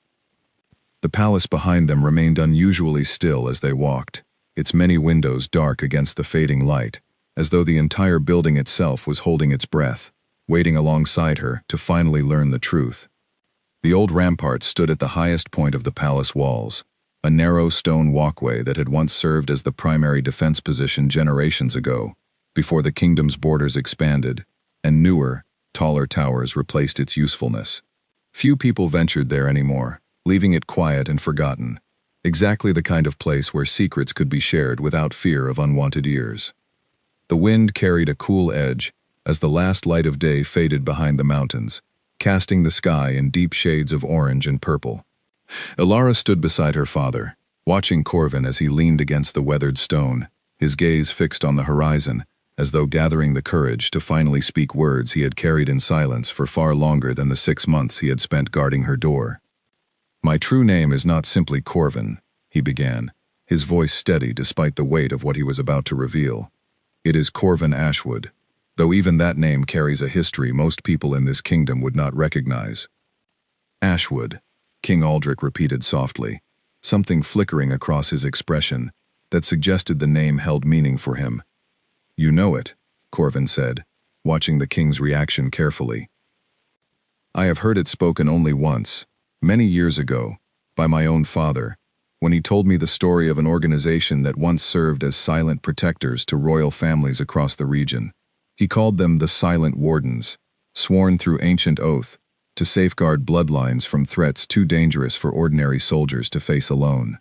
The palace behind them remained unusually still as they walked, its many windows dark against the fading light, as though the entire building itself was holding its breath, waiting alongside her to finally learn the truth. The old rampart stood at the highest point of the palace walls, a narrow stone walkway that had once served as the primary defense position generations ago, before the kingdom's borders expanded, and newer, taller towers replaced its usefulness. Few people ventured there anymore, leaving it quiet and forgotten, exactly the kind of place where secrets could be shared without fear of unwanted ears. The wind carried a cool edge as the last light of day faded behind the mountains, casting the sky in deep shades of orange and purple. Alara stood beside her father, watching Corvin as he leaned against the weathered stone, his gaze fixed on the horizon, as though gathering the courage to finally speak words he had carried in silence for far longer than the 6 months he had spent guarding her door. My true name is not simply Corvin, he began, his voice steady despite the weight of what he was about to reveal. It is Corvin Ashwood, though even that name carries a history most people in this kingdom would not recognize. Ashwood, King Aldrich repeated softly, something flickering across his expression that suggested the name held meaning for him. You know it, Corvin said, watching the king's reaction carefully. I have heard it spoken only once, many years ago, by my own father, when he told me the story of an organization that once served as silent protectors to royal families across the region. He called them the Silent Wardens, sworn through ancient oath to safeguard bloodlines from threats too dangerous for ordinary soldiers to face alone.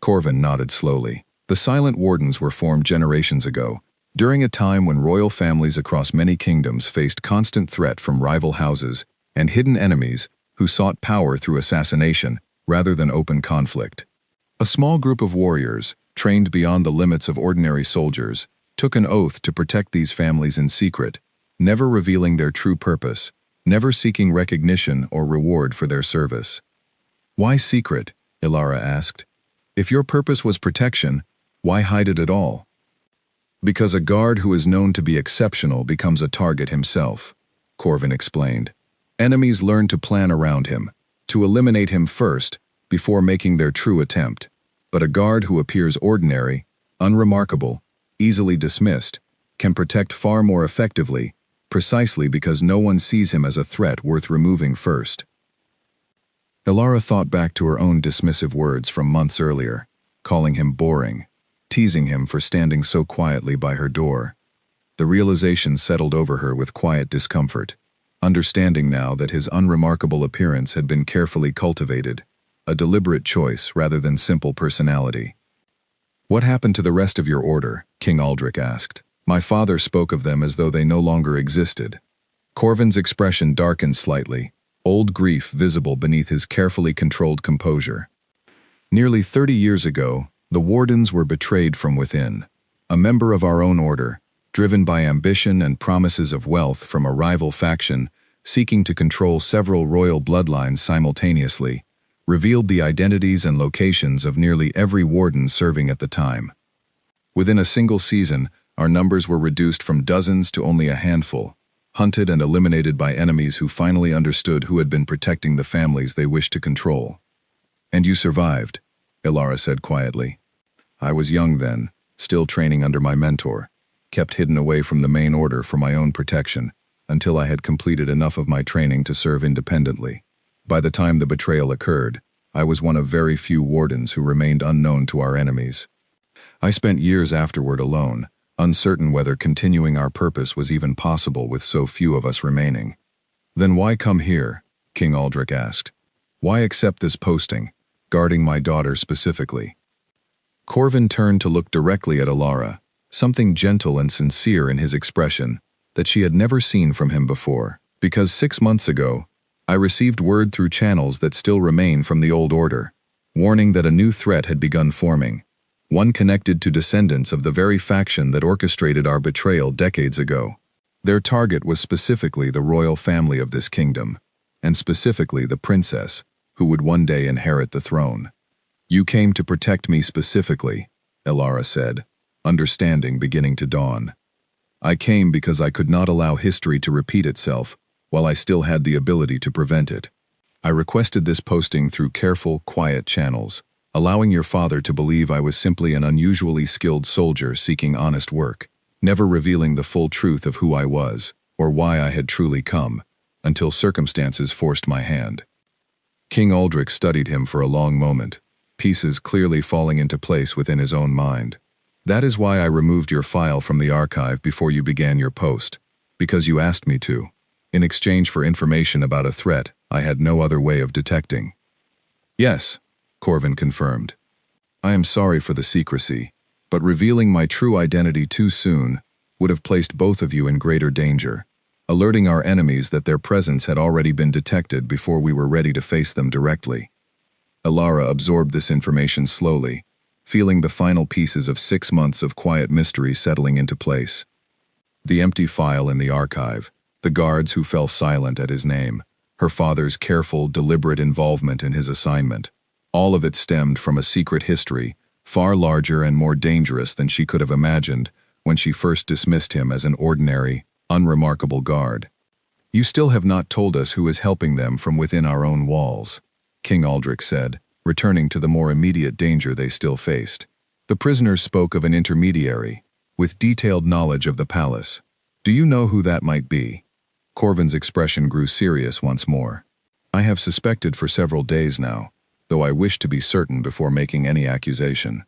Corvin nodded slowly. The Silent Wardens were formed generations ago, during a time when royal families across many kingdoms faced constant threat from rival houses and hidden enemies who sought power through assassination rather than open conflict. A small group of warriors, trained beyond the limits of ordinary soldiers, took an oath to protect these families in secret, never revealing their true purpose, never seeking recognition or reward for their service. "Why secret?" Ilara asked. "If your purpose was protection, why hide it at all?" "Because a guard who is known to be exceptional becomes a target himself," Corvin explained. "Enemies learn to plan around him, to eliminate him first before making their true attempt. But a guard who appears ordinary, unremarkable, easily dismissed, can protect far more effectively, precisely because no one sees him as a threat worth removing first." Ilara thought back to her own dismissive words from months earlier, calling him boring, teasing him for standing so quietly by her door. The realization settled over her with quiet discomfort, understanding now that his unremarkable appearance had been carefully cultivated, a deliberate choice rather than simple personality. "What happened to the rest of your order?" King Aldrich asked. "My father spoke of them as though they no longer existed." Corvin's expression darkened slightly, old grief visible beneath his carefully controlled composure. "Nearly 30 years ago, the Wardens were betrayed from within. A member of our own order, driven by ambition and promises of wealth from a rival faction seeking to control several royal bloodlines simultaneously, revealed the identities and locations of nearly every Warden serving at the time. Within a single season, our numbers were reduced from dozens to only a handful, hunted and eliminated by enemies who finally understood who had been protecting the families they wished to control." "And you survived," Ilara said quietly. "I was young then, still training under my mentor, kept hidden away from the main order for my own protection, until I had completed enough of my training to serve independently. By the time the betrayal occurred, I was one of very few Wardens who remained unknown to our enemies. I spent years afterward alone, uncertain whether continuing our purpose was even possible with so few of us remaining." "Then why come here?" King Aldrich asked. "Why accept this posting, guarding my daughter specifically?" Corvin turned to look directly at Ilara, something gentle and sincere in his expression that she had never seen from him before. "Because 6 months ago, I received word through channels that still remain from the old order, warning that a new threat had begun forming, one connected to descendants of the very faction that orchestrated our betrayal decades ago. Their target was specifically the royal family of this kingdom, and specifically the princess, who would one day inherit the throne. You came to protect me specifically," Ilara said, understanding beginning to dawn. "I came because I could not allow history to repeat itself while I still had the ability to prevent it. I requested this posting through careful, quiet channels, allowing your father to believe I was simply an unusually skilled soldier seeking honest work, never revealing the full truth of who I was, or why I had truly come, until circumstances forced my hand." King Aldrich studied him for a long moment, pieces clearly falling into place within his own mind. "That is why I removed your file from the archive before you began your post, because you asked me to, in exchange for information about a threat I had no other way of detecting." "Yes," Corvin confirmed. "I am sorry for the secrecy, but revealing my true identity too soon would have placed both of you in greater danger, alerting our enemies that their presence had already been detected before we were ready to face them directly." Ilara absorbed this information slowly, feeling the final pieces of 6 months of quiet mystery settling into place. The empty file in the archive, the guards who fell silent at his name, her father's careful, deliberate involvement in his assignment, all of it stemmed from a secret history, far larger and more dangerous than she could have imagined when she first dismissed him as an ordinary, unremarkable guard. "You still have not told us who is helping them from within our own walls," King Aldrich said, returning to the more immediate danger they still faced. "The prisoners spoke of an intermediary, with detailed knowledge of the palace. Do you know who that might be?" Corvin's expression grew serious once more. "I have suspected for several days now, though I wish to be certain before making any accusation.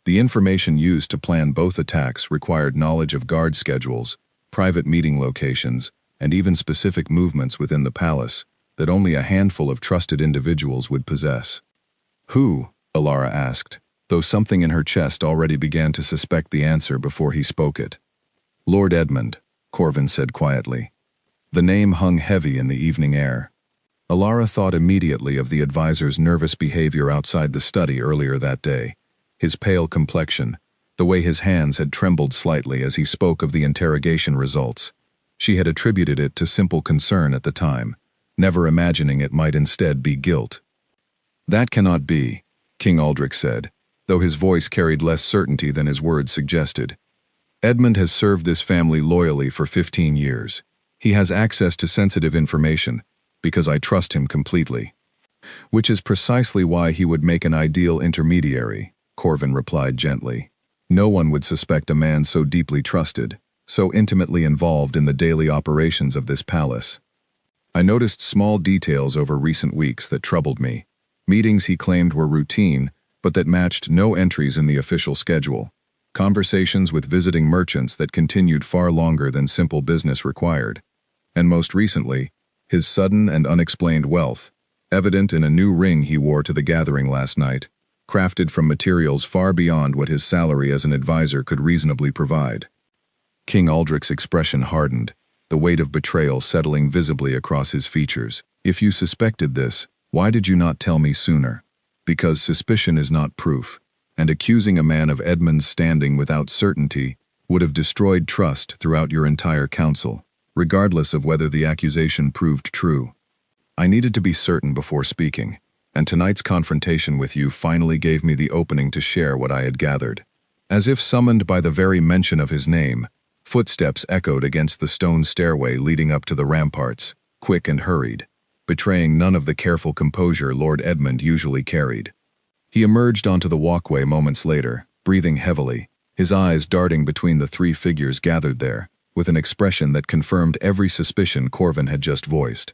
The information used to plan both attacks required knowledge of guard schedules, private meeting locations, and even specific movements within the palace that only a handful of trusted individuals would possess." "Who?" Ilara asked, though something in her chest already began to suspect the answer before he spoke it. "Lord Edmund," Corvin said quietly. The name hung heavy in the evening air. Alara thought immediately of the advisor's nervous behavior outside the study earlier that day, his pale complexion, the way his hands had trembled slightly as he spoke of the interrogation results. She had attributed it to simple concern at the time, never imagining it might instead be guilt. "That cannot be," King Aldrich said, though his voice carried less certainty than his words suggested. "Edmund has served this family loyally for 15 years. He has access to sensitive information, because I trust him completely." "Which is precisely why he would make an ideal intermediary," Corvin replied gently. "No one would suspect a man so deeply trusted, so intimately involved in the daily operations of this palace. I noticed small details over recent weeks that troubled me. Meetings he claimed were routine, but that matched no entries in the official schedule. Conversations with visiting merchants that continued far longer than simple business required. And most recently, his sudden and unexplained wealth, evident in a new ring he wore to the gathering last night, crafted from materials far beyond what his salary as an advisor could reasonably provide." King Aldrich's expression hardened, the weight of betrayal settling visibly across his features. "If you suspected this, why did you not tell me sooner? Because suspicion is not proof, and accusing a man of Edmund's standing without certainty would have destroyed trust throughout your entire council, regardless of whether the accusation proved true. I needed to be certain before speaking, and tonight's confrontation with you finally gave me the opening to share what I had gathered." As if summoned by the very mention of his name, footsteps echoed against the stone stairway leading up to the ramparts, quick and hurried, betraying none of the careful composure Lord Edmund usually carried. He emerged onto the walkway moments later, breathing heavily, his eyes darting between the three figures gathered there, with an expression that confirmed every suspicion Corvin had just voiced.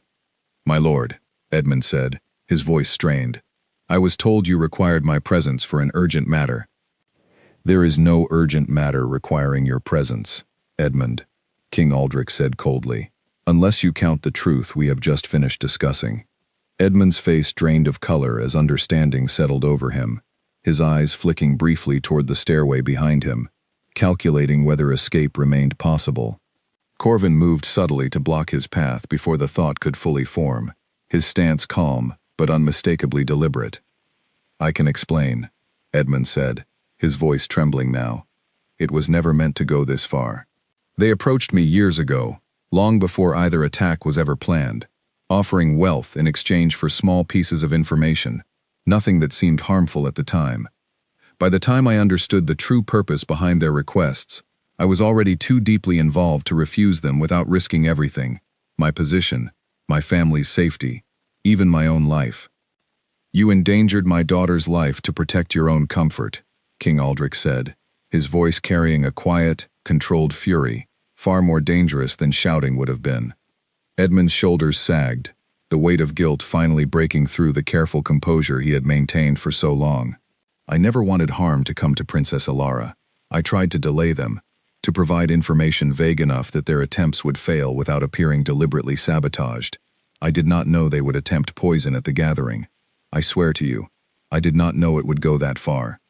"My lord," Edmund said, his voice strained, "I was told you required my presence for an urgent matter." "There is no urgent matter requiring your presence, Edmund," King Aldrich said coldly, "unless you count the truth we have just finished discussing." Edmund's face drained of color as understanding settled over him, his eyes flicking briefly toward the stairway behind him, calculating whether escape remained possible. Corvin moved subtly to block his path before the thought could fully form, his stance calm but unmistakably deliberate. "I can explain," Edmund said, his voice trembling now. "It was never meant to go this far. They approached me years ago, long before either attack was ever planned, offering wealth in exchange for small pieces of information, nothing that seemed harmful at the time. By the time I understood the true purpose behind their requests, I was already too deeply involved to refuse them without risking everything, my position, my family's safety, even my own life." "You endangered my daughter's life to protect your own comfort," King Aldrich said, his voice carrying a quiet, controlled fury, far more dangerous than shouting would have been. Edmund's shoulders sagged, the weight of guilt finally breaking through the careful composure he had maintained for so long. "I never wanted harm to come to Princess Alara. I tried to delay them, to provide information vague enough that their attempts would fail without appearing deliberately sabotaged. I did not know they would attempt poison at the gathering. I swear to you, I did not know it would go that far."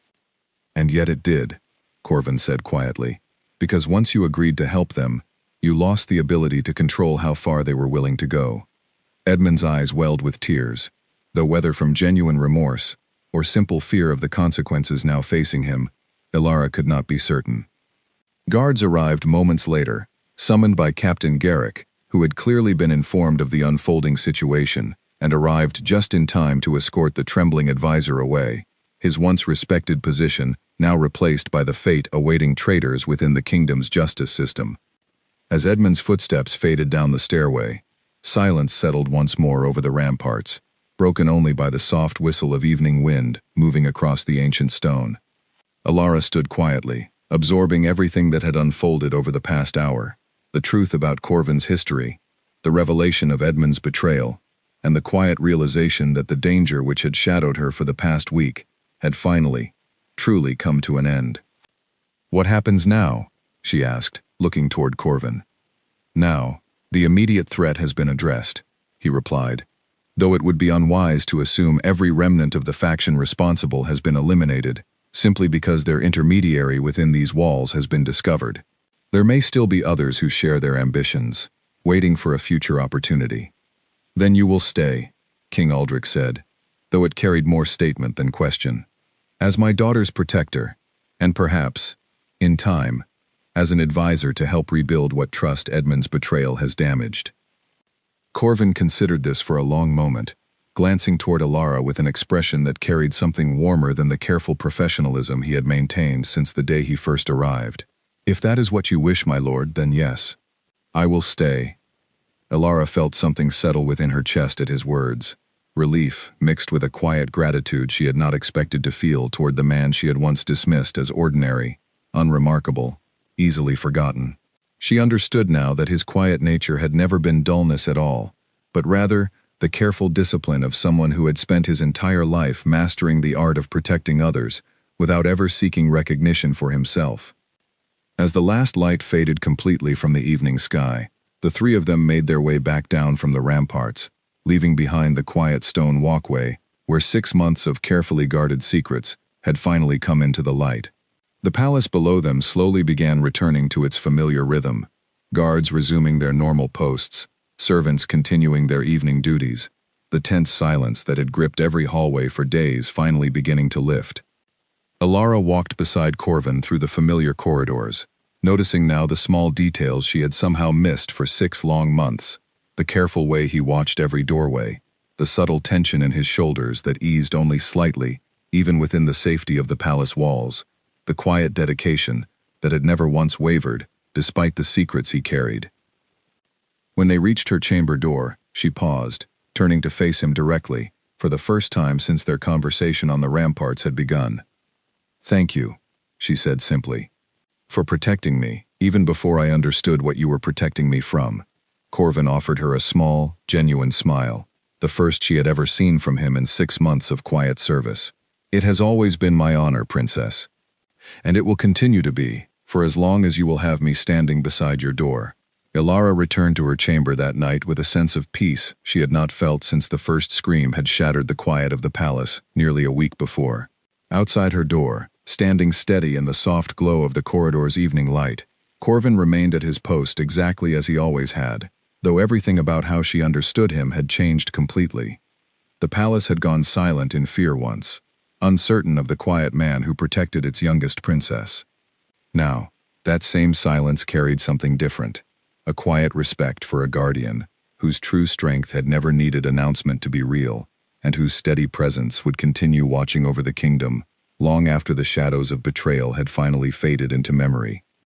"And yet it did," Corvin said quietly, "because once you agreed to help them, you lost the ability to control how far they were willing to go." Edmund's eyes welled with tears, though whether from genuine remorse or simple fear of the consequences now facing him, Alara could not be certain. Guards arrived moments later, summoned by Captain Garrick, who had clearly been informed of the unfolding situation and arrived just in time to escort the trembling advisor away, his once respected position now replaced by the fate awaiting traitors within the kingdom's justice system. As Edmund's footsteps faded down the stairway, silence settled once more over the ramparts, broken only by the soft whistle of evening wind moving across the ancient stone. Alara stood quietly, absorbing everything that had unfolded over the past hour, the truth about Corvin's history, the revelation of Edmund's betrayal, and the quiet realization that the danger which had shadowed her for the past week had finally, truly come to an end. "What happens now?" she asked, looking toward Corvin. "Now, the immediate threat has been addressed," he replied, "though it would be unwise to assume every remnant of the faction responsible has been eliminated. simply because their intermediary within these walls has been discovered. There may still be others who share their ambitions, waiting for a future opportunity. Then you will stay, King Aldrich said, though it carried more statement than question. As my daughter's protector, and perhaps, in time, as an advisor to help rebuild what trust Edmund's betrayal has damaged. Corvin considered this for a long moment, glancing toward Alara with an expression that carried something warmer than the careful professionalism he had maintained since the day he first arrived. If that is what you wish, my lord, then yes. I will stay. Alara felt something settle within her chest at his words, relief mixed with a quiet gratitude she had not expected to feel toward the man she had once dismissed as ordinary, unremarkable, easily forgotten. She understood now that his quiet nature had never been dullness at all, but rather the careful discipline of someone who had spent his entire life mastering the art of protecting others without ever seeking recognition for himself. As the last light faded completely from the evening sky, the three of them made their way back down from the ramparts, leaving behind the quiet stone walkway where 6 months of carefully guarded secrets had finally come into the light. The palace below them slowly began returning to its familiar rhythm, guards resuming their normal posts, servants continuing their evening duties, the tense silence that had gripped every hallway for days finally beginning to lift. Alara walked beside Corvin through the familiar corridors, noticing now the small details she had somehow missed for 6 long months, the careful way he watched every doorway, the subtle tension in his shoulders that eased only slightly, even within the safety of the palace walls, the quiet dedication that had never once wavered, despite the secrets he carried. When they reached her chamber door, she paused, turning to face him directly, for the first time since their conversation on the ramparts had begun. "Thank you," she said simply, "for protecting me, even before I understood what you were protecting me from." Corvin offered her a small, genuine smile, the first she had ever seen from him in 6 months of quiet service. "It has always been my honor, Princess. And it will continue to be, for as long as you will have me standing beside your door." Alara returned to her chamber that night with a sense of peace she had not felt since the first scream had shattered the quiet of the palace nearly a week before. Outside her door, standing steady in the soft glow of the corridor's evening light, Corvin remained at his post exactly as he always had, though everything about how she understood him had changed completely. The palace had gone silent in fear once, uncertain of the quiet man who protected its youngest princess. Now, that same silence carried something different, a quiet respect for a guardian, whose true strength had never needed announcement to be real, and whose steady presence would continue watching over the kingdom long after the shadows of betrayal had finally faded into memory.